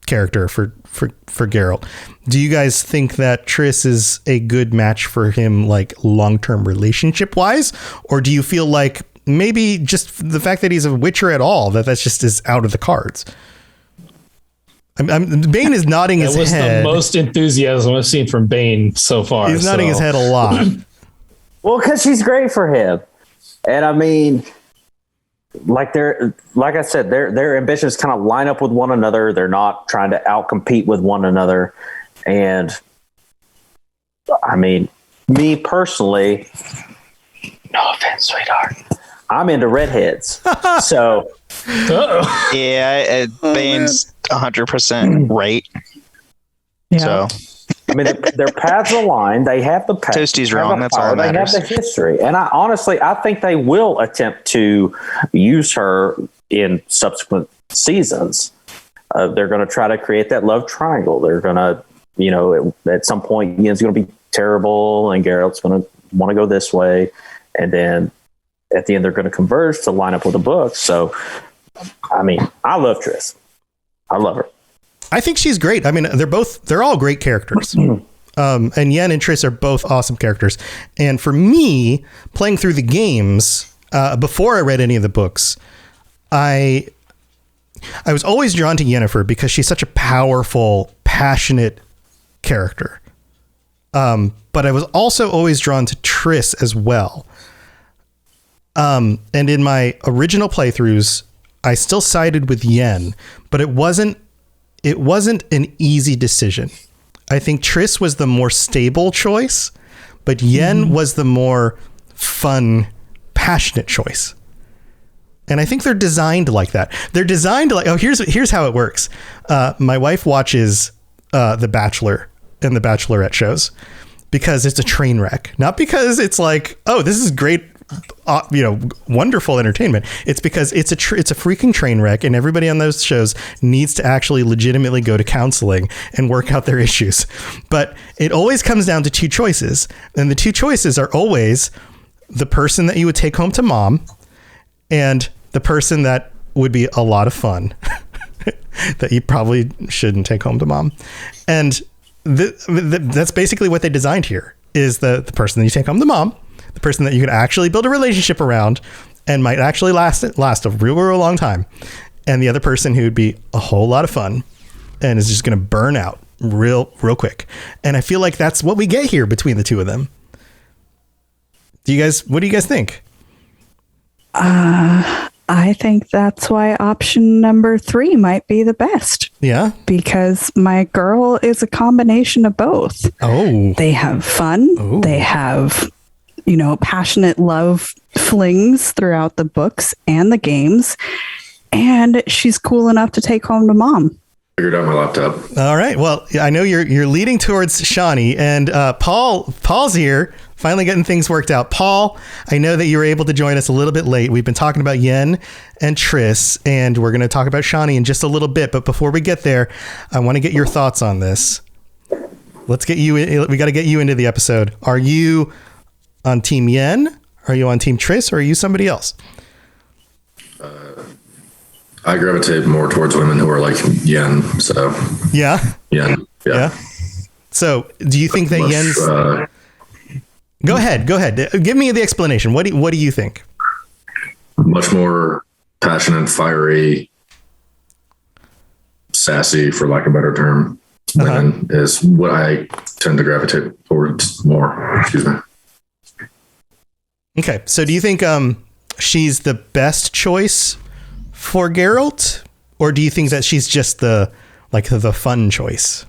character for Geralt. Do you guys think that Triss is a good match for him, like, long-term relationship wise? Or do you feel like maybe just the fact that he's a Witcher at all, that's just is out of the cards? Bane is nodding his head. That was the most enthusiasm I've seen from Bane so far. He's nodding his head a lot. Well, because she's great for him. And I mean, like I said, their ambitions kind of line up with one another. They're not trying to outcompete with one another. And I mean, me personally, no offense, sweetheart, I'm into redheads. So yeah, Bane's 100% right. Yeah. So I mean, their paths align. They have the path. Toasty's wrong. That's all that matters. They have the history. And I think they will attempt to use her in subsequent seasons. They're going to try to create that love triangle. They're going to, at some point, Yen's going to be terrible and Geralt's going to want to go this way. And then at the end, they're going to converge to line up with the book. So, I mean, I love Triss. I love her. I think she's great. I mean, they're all great characters. And Yen and Triss are both awesome characters. And for me, playing through the games, before I read any of the books, I was always drawn to Yennefer because she's such a powerful, passionate character. But I was also always drawn to Triss as well. And in my original playthroughs, I still sided with Yen, but it wasn't an easy decision. I think Triss was the more stable choice, but Yen was the more fun, passionate choice. And I think they're designed like that. They're designed like, here's how it works. My wife watches The Bachelor and The Bachelorette shows because it's a train wreck, not because it's like, oh, this is great, wonderful entertainment. It's because it's a freaking train wreck, and everybody on those shows needs to actually legitimately go to counseling and work out their issues. But it always comes down to two choices, and the two choices are always the person that you would take home to mom and the person that would be a lot of fun that you probably shouldn't take home to mom. And that's basically what they designed here, is the person that you take home to mom, the person that you can actually build a relationship around and might actually last a real long time, and the other person who would be a whole lot of fun and is just going to burn out real quick. And I feel like that's what we get here between the two of them. What do you guys think? I think that's why option number 3 might be the best. Yeah. Because my girl is a combination of both. Oh. They have fun. Oh. They have, passionate love flings throughout the books and the games. And she's cool enough to take home to mom. Figured out my laptop. All right. Well, I know you're leading towards Shawnee, and Paul's here, finally getting things worked out. Paul, I know that you were able to join us a little bit late. We've been talking about Yen and Triss, and we're going to talk about Shawnee in just a little bit. But before we get there, I want to get your thoughts on this. We got to get you into the episode. Are you on Team Yen? Are you on Team Triss? Or are you somebody else? I gravitate more towards women who are like Yen. So yeah. So do you think that Yen's? Go ahead. Give me the explanation. What do you think? Much more passionate, fiery, sassy, for lack of a better term, women is what I tend to gravitate towards more. Excuse me. Okay. So do you think she's the best choice for Geralt, or do you think that she's just the fun choice?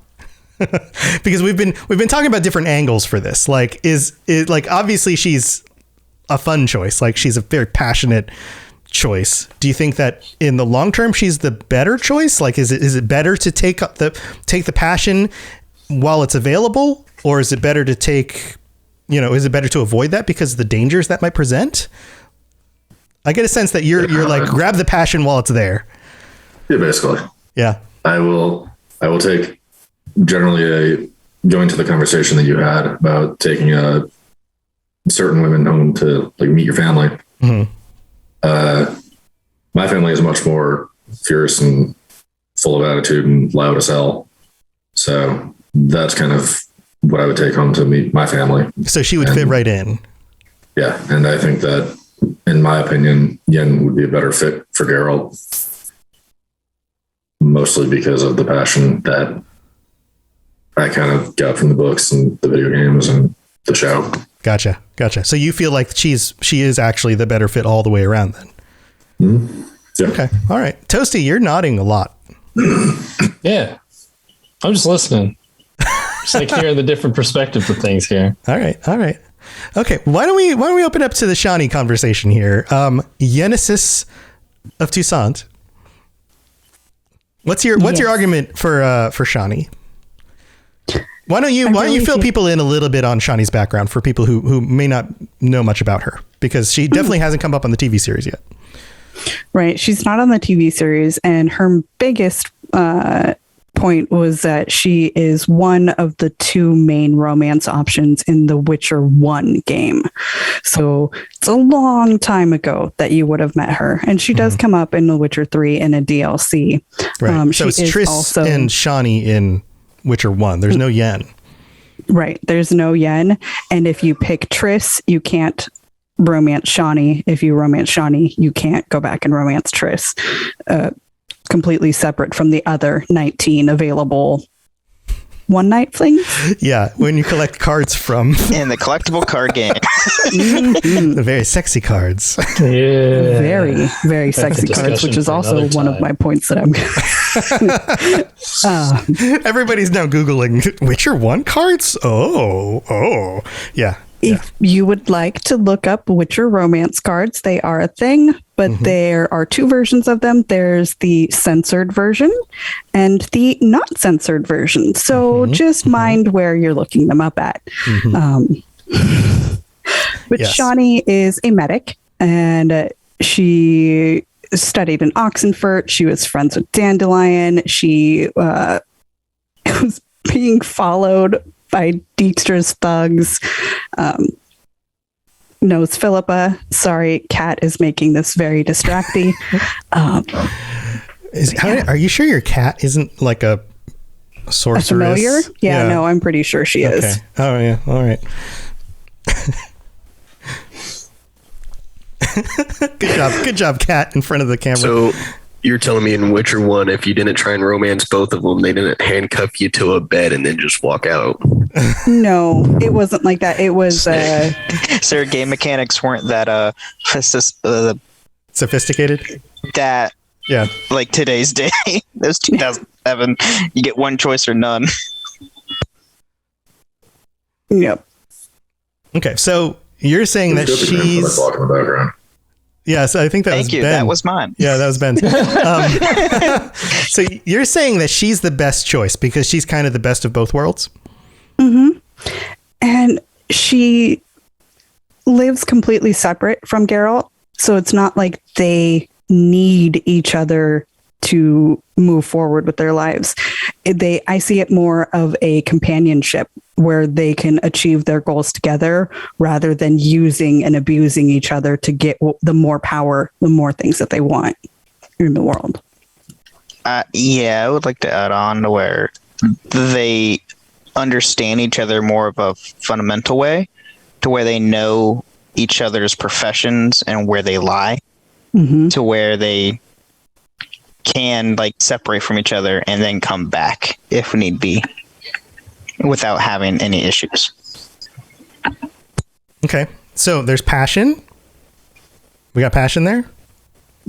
Because we've been talking about different angles for this. Like, is obviously she's a fun choice. Like, she's a very passionate choice. Do you think that in the long term she's the better choice? Like, is it better to take the passion while it's available, or is it better to is it better to avoid that because of the dangers that might present? I get a sense that you're like, grab the passion while it's there. Yeah, basically. Yeah. I will take generally going to the conversation that you had about taking certain women home to like meet your family. Mm-hmm. My family is much more fierce and full of attitude and loud as hell. So that's kind of what I would take home to meet my family. So she would fit right in. Yeah. And I think that, in my opinion, Yen would be a better fit for Geralt, mostly because of the passion that I kind of got from the books and the video games and the show. Gotcha. So you feel like she is actually the better fit all the way around then? Mm-hmm. Yeah. Okay. All right. Toasty, you're nodding a lot. Yeah. I'm just listening. Just like hearing the different perspectives of things here. All right. Okay, why don't we open up to the Shawnee conversation here? Genesis of Toussaint. What's your argument for Shawnee? Why don't you fill people in a little bit on Shawnee's background for people who may not know much about her, because she definitely hasn't come up on the TV series yet. Right, she's not on the TV series, and her biggest point point was that she is one of the two main romance options in the Witcher 1 game. So it's a long time ago that you would have met her. And she does come up in The Witcher 3 in a DLC. Right. So it's Triss and Shani in Witcher 1. There's no Yen. Right. There's no Yen. And if you pick Triss, you can't romance Shani. If you romance Shani, you can't go back and romance Triss. Completely separate from the other 19 available one-night flings. Yeah, when you collect cards from... in the collectible card game. The very sexy cards. Yeah. Very, very sexy cards, which is also one of my points that I'm... Everybody's now Googling Witcher 1 cards? Oh. Yeah. If you would like to look up Witcher romance cards, they are a thing, but there are two versions of them. There's the censored version and the not censored version. So just mind where you're looking them up at. But Shani is a medic, and she studied in Oxenfurt. She was friends with Dandelion. She was being followed by Dijkstra's thugs. Knows Philippa. Sorry, Cat is making this very distracting. Are you sure your cat isn't like a sorceress? A familiar? Yeah, no, I'm pretty sure she is. Oh, yeah. All right. Good job, Cat, in front of the camera. So you're telling me in Witcher 1, if you didn't try and romance both of them, they didn't handcuff you to a bed and then just walk out? No, it wasn't like that. It was... So game mechanics weren't that sophisticated? That... Yeah. Like today's day. It was 2007. You get one choice or none. Yep. Okay, so you're saying that she's... Yes, I think that was Ben. That was mine. Yeah, that was Ben. So you're saying that she's the best choice because she's kind of the best of both worlds? And she lives completely separate from Geralt. So it's not like they need each other to move forward with their lives. I see it more of a companionship where they can achieve their goals together rather than using and abusing each other to get the more power, the more things that they want in the world. Yeah, I would like to add on to where they understand each other more of a fundamental way, to where they know each other's professions and where they lie, to where they can like separate from each other and then come back if need be without having any issues. Okay, so there's passion. We got passion there?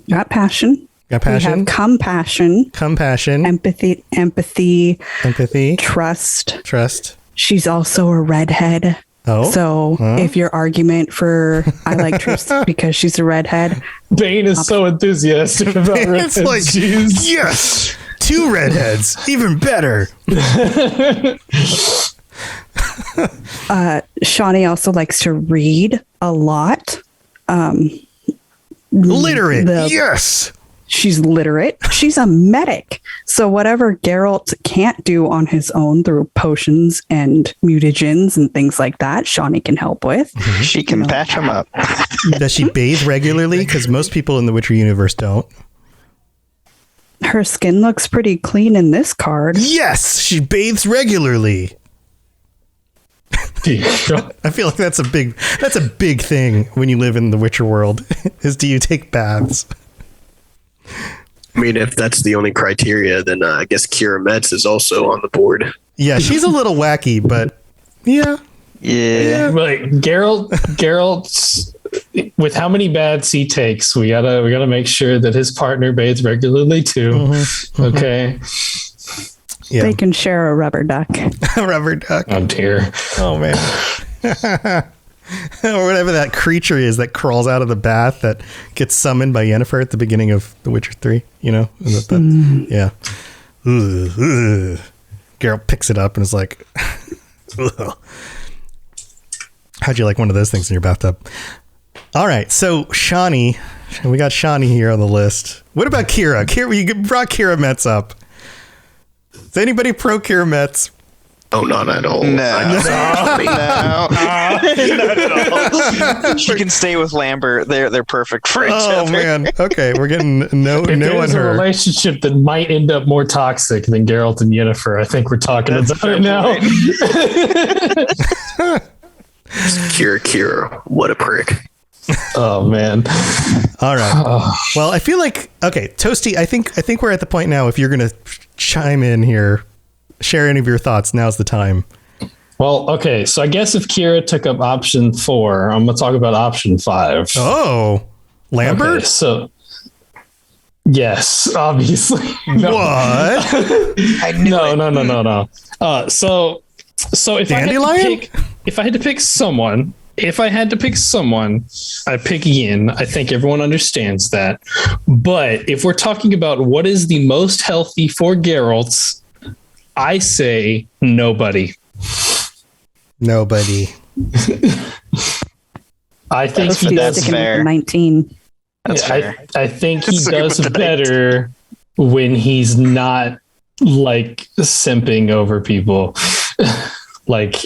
Got passion. Got passion. We have compassion. Empathy. Trust. She's also a redhead. Oh. So if your argument for I like Triss because she's a redhead. Bane is so enthusiastic about redheads. It's like, yes, 2 redheads, even better. Shani also likes to read a lot. Literate. Yes. She's literate. She's a medic. So whatever Geralt can't do on his own through potions and mutagens and things like that, Shani can help with. She can patch him up. Does she bathe regularly? Because most people in the Witcher universe don't. Her skin looks pretty clean in this card. Yes, she bathes regularly. I feel like that's a big thing when you live in the Witcher world. Is do you take baths? I mean, if that's the only criteria, then I guess Kira Metz is also on the board. Yeah, she's a little wacky, but yeah. Like Geralt's with how many baths he takes, we gotta make sure that his partner bathes regularly too. Okay. Yeah. They can share a rubber duck. A rubber duck. Oh dear. Oh man. Or whatever that creature is that crawls out of the bath that gets summoned by Yennefer at the beginning of The Witcher 3, you know? Yeah. Geralt picks it up and is like, how'd you like one of those things in your bathtub? All right, so Shani, we got Shani here on the list. What about Kira? You brought Kira Metz up. Is anybody pro Kira Metz? Oh, not at all. No. No. She can stay with Lambert. They're perfect for each other. Oh man. Okay, we're getting no on There's a her. relationship that might end up more toxic than Geralt and Yennefer. I think we're talking about it now. Kira, what a prick. Oh man. All right. Well, I feel like Toasty. I think we're at the point now. If you're gonna chime in here, share any of your thoughts. Now's the time. Well, okay. So I guess if Kira took up option 4, I'm gonna talk about option 5. Oh, Lambert. Okay, so yes, obviously. No. What? I knew it. No. So if I had to pick someone, I pick Yin. I think everyone understands that. But if we're talking about what is the most healthy for Geralt, I say nobody. Nobody. I think he does fair. 19. That's fair. I think he does better when he's not like simping over people. Like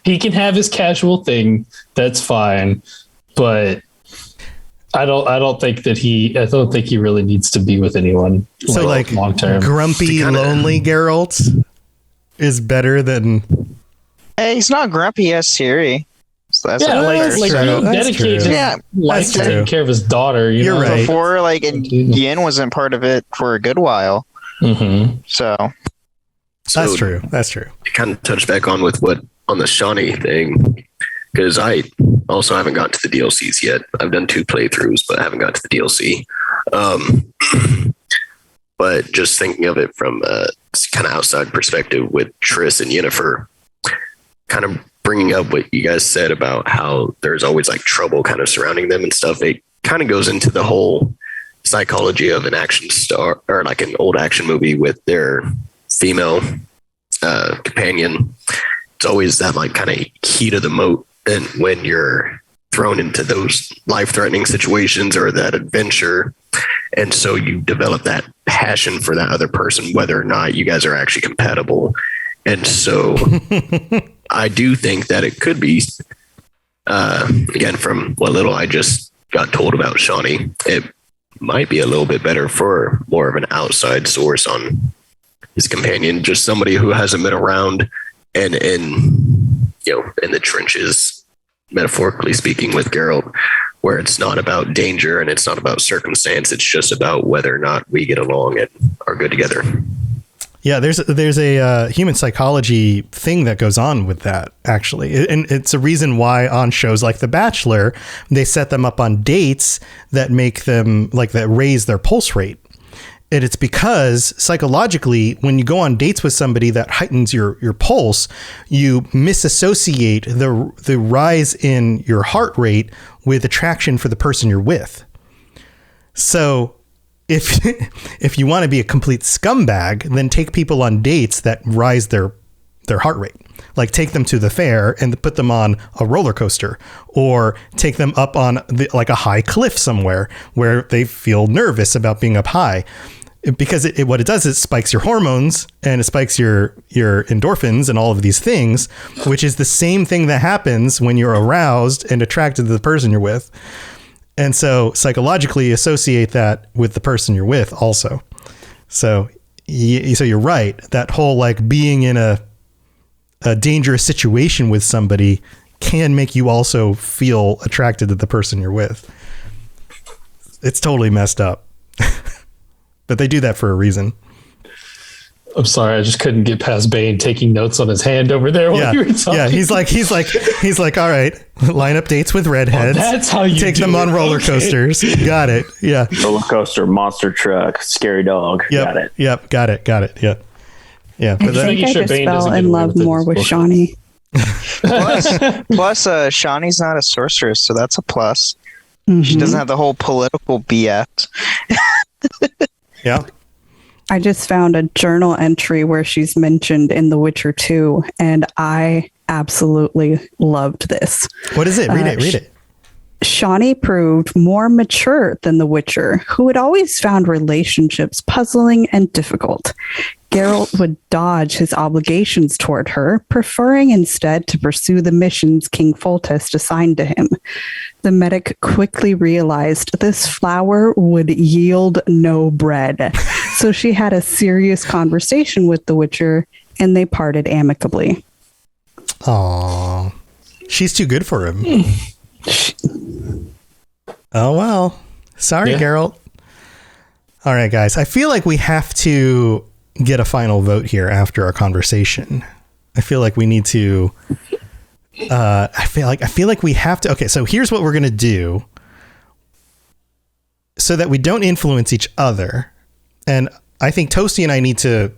he can have his casual thing, that's fine, but I don't think he really needs to be with anyone. So like long term, grumpy, lonely Geralt is better than. Hey, he's not grumpy. He has Siri. So that's he dedicated his life to taking care of his daughter. You're right. Before, and Yin wasn't part of it for a good while. Mm-hmm. So that's true. It kind of touched back on with what on the Shawnee thing, because I also haven't gotten to the DLCs yet. I've done 2 playthroughs, but I haven't got to the DLC. But just thinking of it from a kind of outside perspective with Triss and Yennefer, kind of bringing up what you guys said about how there's always like trouble kind of surrounding them and stuff. It kind of goes into the whole psychology of an action star or like an old action movie with their female companion. It's always that like kind of heat of the moat, and when you're thrown into those life-threatening situations or that adventure, and so you develop that passion for that other person, whether or not you guys are actually compatible. And so I do think that it could be, again, from what little I just got told about Shawnee, it might be a little bit better for more of an outside source on his companion, just somebody who hasn't been around and in the trenches, metaphorically speaking, with Geralt, where it's not about danger and it's not about circumstance. It's just about whether or not we get along and are good together. Yeah, there's a human psychology thing that goes on with that, actually. And it's a reason why on shows like The Bachelor, they set them up on dates that make them that raise their pulse rate. And it's because psychologically, when you go on dates with somebody that heightens your pulse, you misassociate the rise in your heart rate with attraction for the person you're with. So if you want to be a complete scumbag, then take people on dates that rise their heart rate. Like take them to the fair and put them on a roller coaster, or take them up on a high cliff somewhere where they feel nervous about being up high. Because what it does is it spikes your hormones and it spikes your endorphins and all of these things, which is the same thing that happens when you're aroused and attracted to the person you're with. And so psychologically associate that with the person you're with also. So you're right. That whole being in a dangerous situation with somebody can make you also feel attracted to the person you're with. It's totally messed up. But they do that for a reason. I'm sorry, I just couldn't get past Bane taking notes on his hand over there while you were talking. Yeah, he's like, all right, line up dates with redheads. That's how you take them on roller coasters. Got it. Yeah. Roller coaster, monster truck, scary dog. Yep. Got it. Yep. Got it. Yeah. Yeah. I think I just fell in love more with Shawnee. Plus, Shawnee's not a sorceress, so that's a plus. Mm-hmm. She doesn't have the whole political BS. Yeah. I just found a journal entry where she's mentioned in The Witcher 2, and I absolutely loved this. What is it? Read it. Shawnee proved more mature than the Witcher, who had always found relationships puzzling and difficult. Geralt would dodge his obligations toward her, preferring instead to pursue the missions King Foltest assigned to him. The medic quickly realized this flower would yield no bread, so she had a serious conversation with the Witcher, and they parted amicably. Aww. She's too good for him. Oh, well. Sorry, Geralt. All right, guys. I feel like we have to get a final vote here after our conversation. I feel like we need to... I feel like we have to... Okay, so here's what we're going to do so that we don't influence each other. And I think Toasty and I need to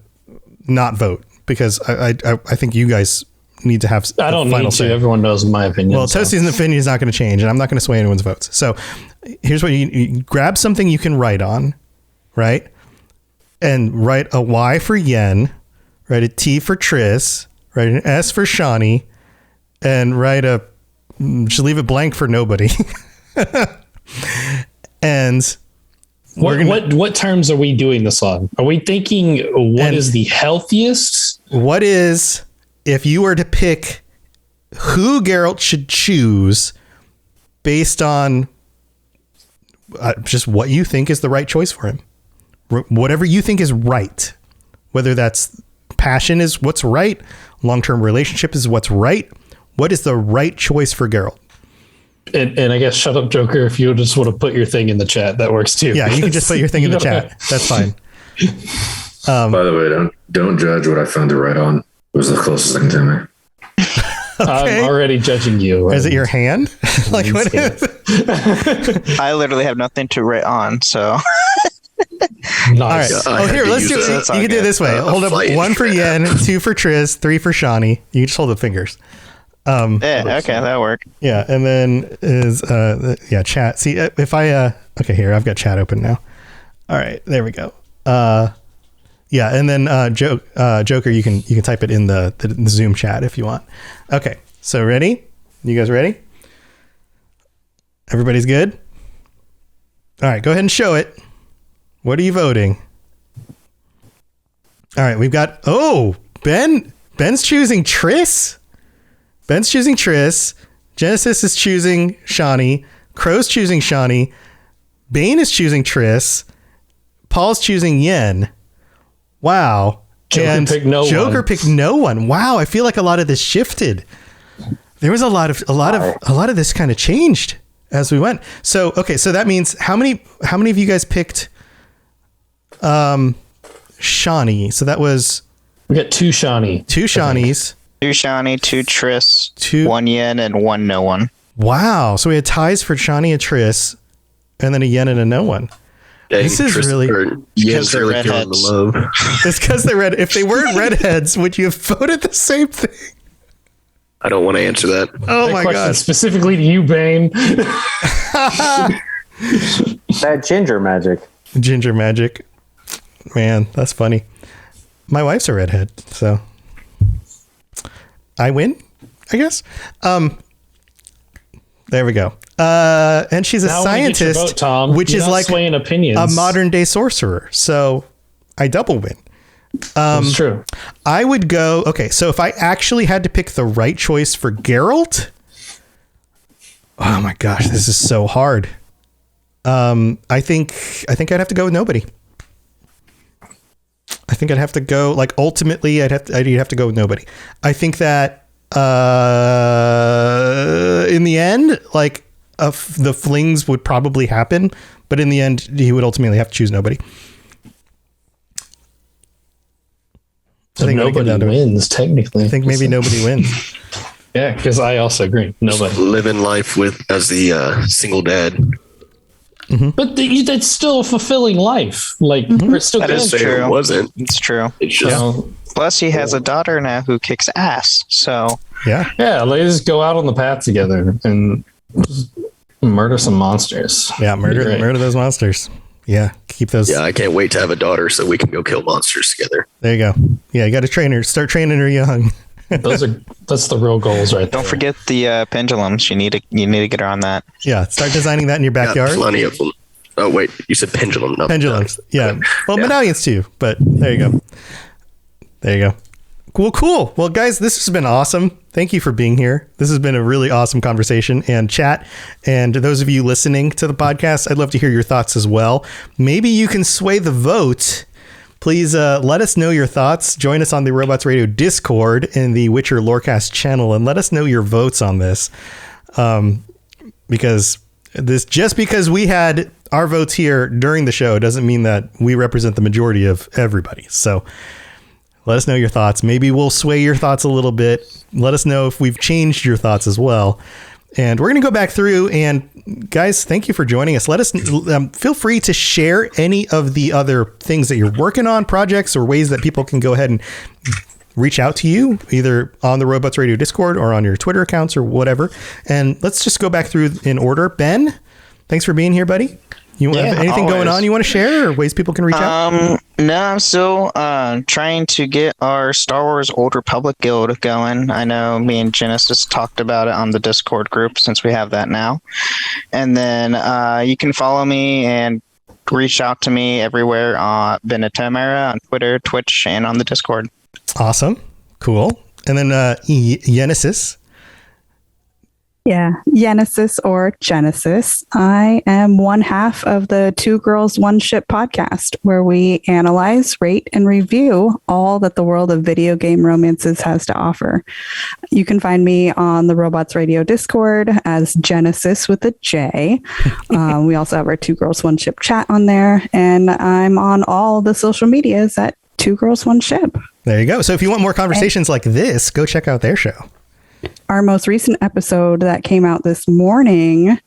not vote because I think you guys need to have I don't final need to. say. Everyone knows my opinion. Well, Toasty's opinion is not going to change, and I'm not going to sway anyone's votes. So here's what you grab something you can write on, right? And write a Y for Yen, write a T for Triss, write an S for Shawnee, and just leave it blank for nobody. And what terms are we doing this on? Are we thinking what is the healthiest? What is, if you were to pick who Geralt should choose based on just what you think is the right choice for him? Whatever you think is right, whether that's passion is what's right, long-term relationship is what's right. What is the right choice for Geralt? And I guess shut up, Joker. If you just want to put your thing in the chat, that works too. Yeah, you can just put your thing in the chat. That's fine. By the way, don't judge what I found to write on. It was the closest thing to me. Okay. I'm already judging you. Is it your hand? Like what is? I literally have nothing to write on, so. Nice. All right. Oh, here, let's do it. You can do it this way. Hold up 1 for Yen, 2 for Triss, 3 for Shawnee. You can just hold the fingers. Yeah, okay, that'll work. Yeah, and then is chat. See if I okay, here I've got chat open now. All right, there we go. Yeah, and then Joker, you can type it in the Zoom chat if you want. Okay, so ready? You guys ready? Everybody's good? All right, go ahead and show it. What are you voting? All right, we've got Ben's choosing Triss. Ben's choosing Triss. Genesis is choosing Shawnee. Crow's choosing Shawnee. Bane is choosing Triss. Paul's choosing Yen. Wow. Joker picked no one. Wow, I feel like a lot of this shifted. There was a lot of this kind of changed as we went. So okay, so that means how many of you guys picked Shawnee? So that was we got 2 Shawnee. 2 Shawnees. 2 Shawnee, 2 Triss, 1 Yen, and 1 no one. Wow. So we had ties for Shawnee and Triss, and then a Yen and a no one. Dang, this is really because they're redheads. It's because they're red. If they weren't redheads, would you have voted the same thing? I don't want to answer that. Oh my god! Specifically to you, Bane. That ginger magic. Ginger magic. Man, that's funny. My wife's a redhead, so I win, I guess. There we go. And she's a scientist, vote, Tom. which You're is not like swaying opinions. a modern day sorcerer. So I double win. That's true. I would go. Okay, so if I actually had to pick the right choice for Geralt, oh my gosh, this is so hard. I think I'd have to go with nobody. I think I'd have to go, like, ultimately I'd have to go with nobody. I think that in the end, like, the flings would probably happen, but in the end he would ultimately have to choose nobody. So nobody wins, technically. I think maybe nobody wins. Yeah, because I also agree. Nobody. Just living life as the single dad. Mm-hmm. But that's still a fulfilling life. Like, it's still that is true. true. It wasn't. It's true. It's just, Plus, he has a daughter now who kicks ass. So yeah, let's go out on the path together and just murder some monsters. Yeah, murder those monsters. Yeah, keep those. Yeah, I can't wait to have a daughter so we can go kill monsters together. There you go. Yeah, you got to train her. Start training her young. That's the real goals, right? Don't forget the pendulums. You need to get her on that. Yeah, start designing that in your backyard. Got plenty of them. Oh wait, you said pendulum, not Pendulums. medallions. Yeah. Well, medallions too, but there you go. There you go. Cool. Well, guys, this has been awesome. Thank you for being here. This has been a really awesome conversation and chat. And to those of you listening to the podcast, I'd love to hear your thoughts as well. Maybe you can sway the vote. Please let us know your thoughts. Join us on the Robots Radio Discord in the Witcher Lorecast channel and let us know your votes on this. Because we had our votes here during the show doesn't mean that we represent the majority of everybody. So let us know your thoughts. Maybe we'll sway your thoughts a little bit. Let us know if we've changed your thoughts as well. And we're going to go back through, and guys, thank you for joining us. Let us feel free to share any of the other things that you're working on, projects or ways that people can go ahead and reach out to you, either on the Robots Radio Discord or on your Twitter accounts or whatever. And let's just go back through in order. Ben, thanks for being here, buddy. You have anything going on you want to share, or ways people can reach out? No, I'm still trying to get our Star Wars Old Republic guild going. I know me and Genesis talked about it on the Discord group, since we have that now. And then you can follow me and reach out to me everywhere on Benatomera on Twitter, Twitch, and on the Discord. Awesome. Cool. And then Genesis. Yeah, Genesis or Genesis. I am one half of the Two Girls, One Ship podcast, where we analyze, rate, and review all that the world of video game romances has to offer. You can find me on the Robots Radio Discord as Genesis with a J. We also have our Two Girls, One Ship chat on there, and I'm on all the social medias at Two Girls, One Ship. There you go. So if you want more conversations like this, go check out their show. Our most recent episode that came out this morning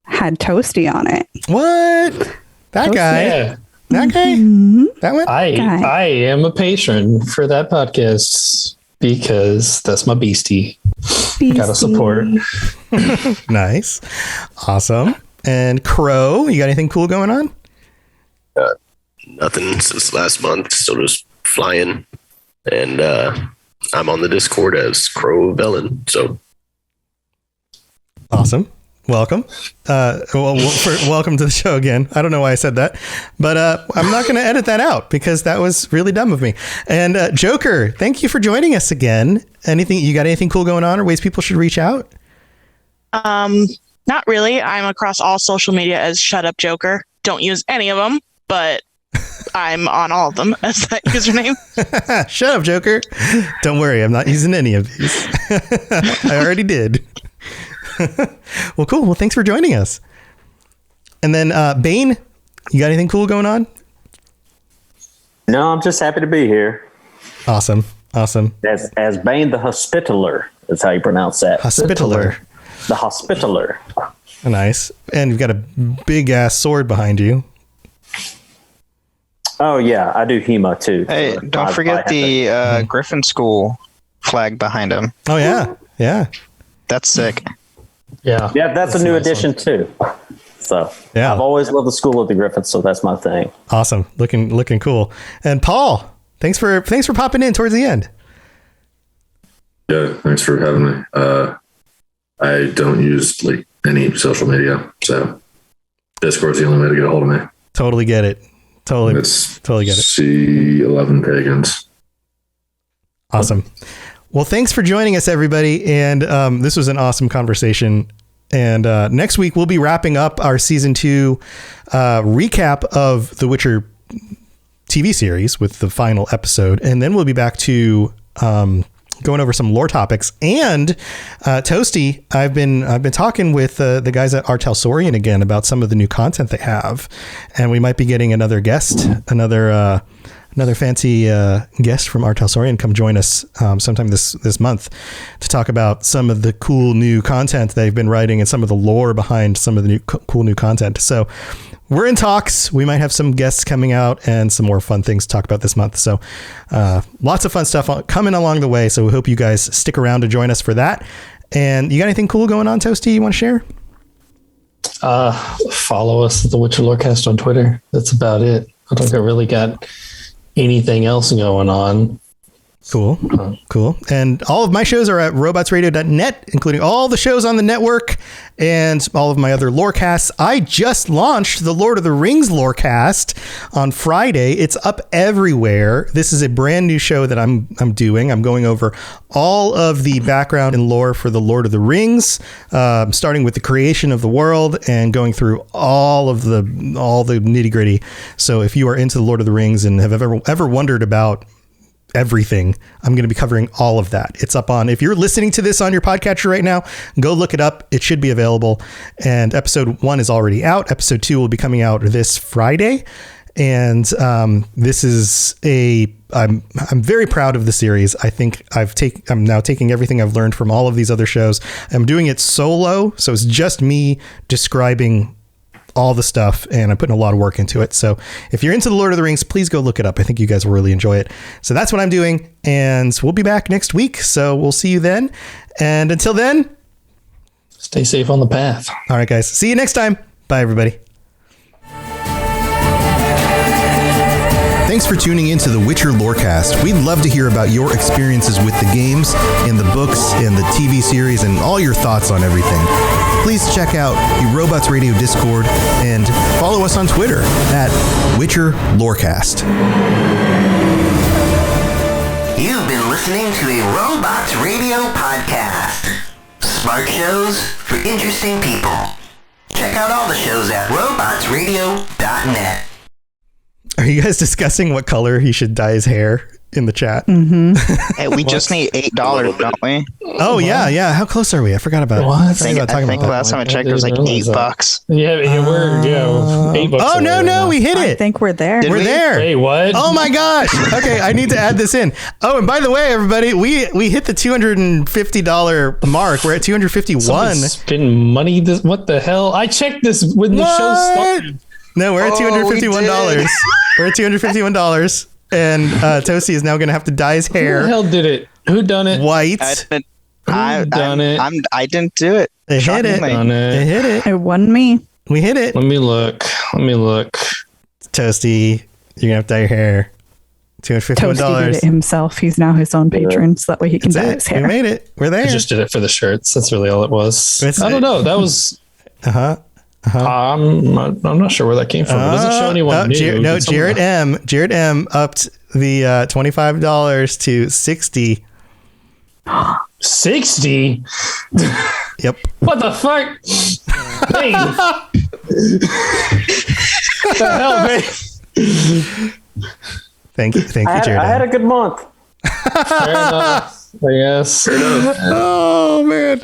had Toasty on it. What? That guy? Yeah. That guy? Mm-hmm. That one? I am a patron for that podcast because that's my beastie. Gotta support. Nice. Awesome. And Crow, you got anything cool going on? Nothing since last month. Still just flying. And I'm on the Discord as Crow Velen. So awesome. Welcome. Welcome to the show again. I don't know why I said that, but I'm not going to edit that out because that was really dumb of me. And Joker, thank you for joining us again. You got anything cool going on or ways people should reach out? Not really. I'm across all social media as Shut Up Joker. Don't use any of them, but I'm on all of them as that username. Shut up, Joker. Don't worry, I'm not using any of these. I already did. Well, cool. Well, thanks for joining us. And then Bane, you got anything cool going on? No, I'm just happy to be here. Awesome. As Bane the Hospitaller is how you pronounce that. Hospitaller. The Hospitaller. Nice. And you've got a big ass sword behind you. Oh, yeah, I do HEMA too. Hey, don't forget the Griffin School flag behind him. Oh, yeah. Yeah. That's sick. Yeah, that's a new addition too. So yeah, I've always loved the School of the Griffins, so that's my thing. Awesome. Looking cool. And Paul, thanks for popping in towards the end. Yeah, thanks for having me. I don't use any social media, so Discord's the only way to get a hold of me. Totally get it. Totally get it. C11 Pagans. Awesome. Well, thanks for joining us, everybody. And this was an awesome conversation. And next week, we'll be wrapping up our season 2 recap of the Witcher TV series with the final episode. And then we'll be back to going over some lore topics. And Toasty, I've been talking with the guys at Toussaint again about some of the new content they have. And we might be getting another guest, another fancy guest from Toussaint come join us sometime this month to talk about some of the cool new content they've been writing and some of the lore behind some of the cool new content. So we're in talks. We might have some guests coming out and some more fun things to talk about this month. So lots of fun stuff coming along the way. So we hope you guys stick around to join us for that. And you got anything cool going on, Toasty, you want to share? Follow us at the Witcher Lorecast on Twitter. That's about it. I don't think I really got anything else going on. Cool. And all of my shows are at robotsradio.net, including all the shows on the network and all of my other Lorecasts. I just launched the Lord of the Rings Lorecast on Friday. It's up everywhere. This is a brand new show that I'm doing. I'm going over all of the background and lore for the Lord of the Rings, starting with the creation of the world and going through all the nitty gritty. So if you are into the Lord of the Rings and have ever wondered about everything, I'm going to be covering all of that. It's up on, if you're listening to this on your podcatcher right now, go look it up. It should be available. And episode 1 is already out. Episode 2 will be coming out this Friday. And this is I'm very proud of the series. I think I'm now taking everything I've learned from all of these other shows. I'm doing it solo, so it's just me describing all the stuff, and I'm putting a lot of work into it. So if you're into the Lord of the Rings, please go look it up. I think you guys will really enjoy it. So that's what I'm doing, and we'll be back next week. So we'll see you then. And until then, stay safe on the path. All right, guys. See you next time. Bye, everybody. Thanks for tuning into the Witcher Lorecast. We'd love to hear about your experiences with the games and the books and the TV series and all your thoughts on everything. Please check out the Robots Radio Discord and follow us on Twitter at Witcher Lorecast. You've been listening to a Robots Radio podcast. Smart shows for interesting people. Check out all the shows at robotsradio.net. Are you guys discussing what color he should dye his hair in the chat? Mm-hmm. Hey, we just need $8, don't we? Oh, yeah. How close are we? I forgot about it. I think last time I checked, it was like $8. Yeah, we're $8. Oh, no, we hit it. I think we're there. We're there. Hey, what? Oh my gosh. Okay, I need to add this in. Oh, and by the way, everybody, we hit the $250 mark. We're at $251. Spend money. What the hell? I checked this when the show started. No, we're at $251. We're at $251. And Toussaint is now going to have to dye his hair. Who the hell did it? Who done it? White. I didn't do it. It hit it. It hit it. It wasn't me. We hit it. Let me look. Toussaint, you're going to have to dye your hair. $251. Toasty did it himself. He's now his own patron, so that way he can dye his hair. We made it. We're there. I just did it for the shirts. That's really all it was. I don't know. That was... I'm not sure where that came from. It doesn't show anyone new. Jared M upped the $25 to $60. 60? Yep. What the fuck? Hey. What the hell, man? Thank you, Jared. I had a good month. Fair enough. I guess. Oh man.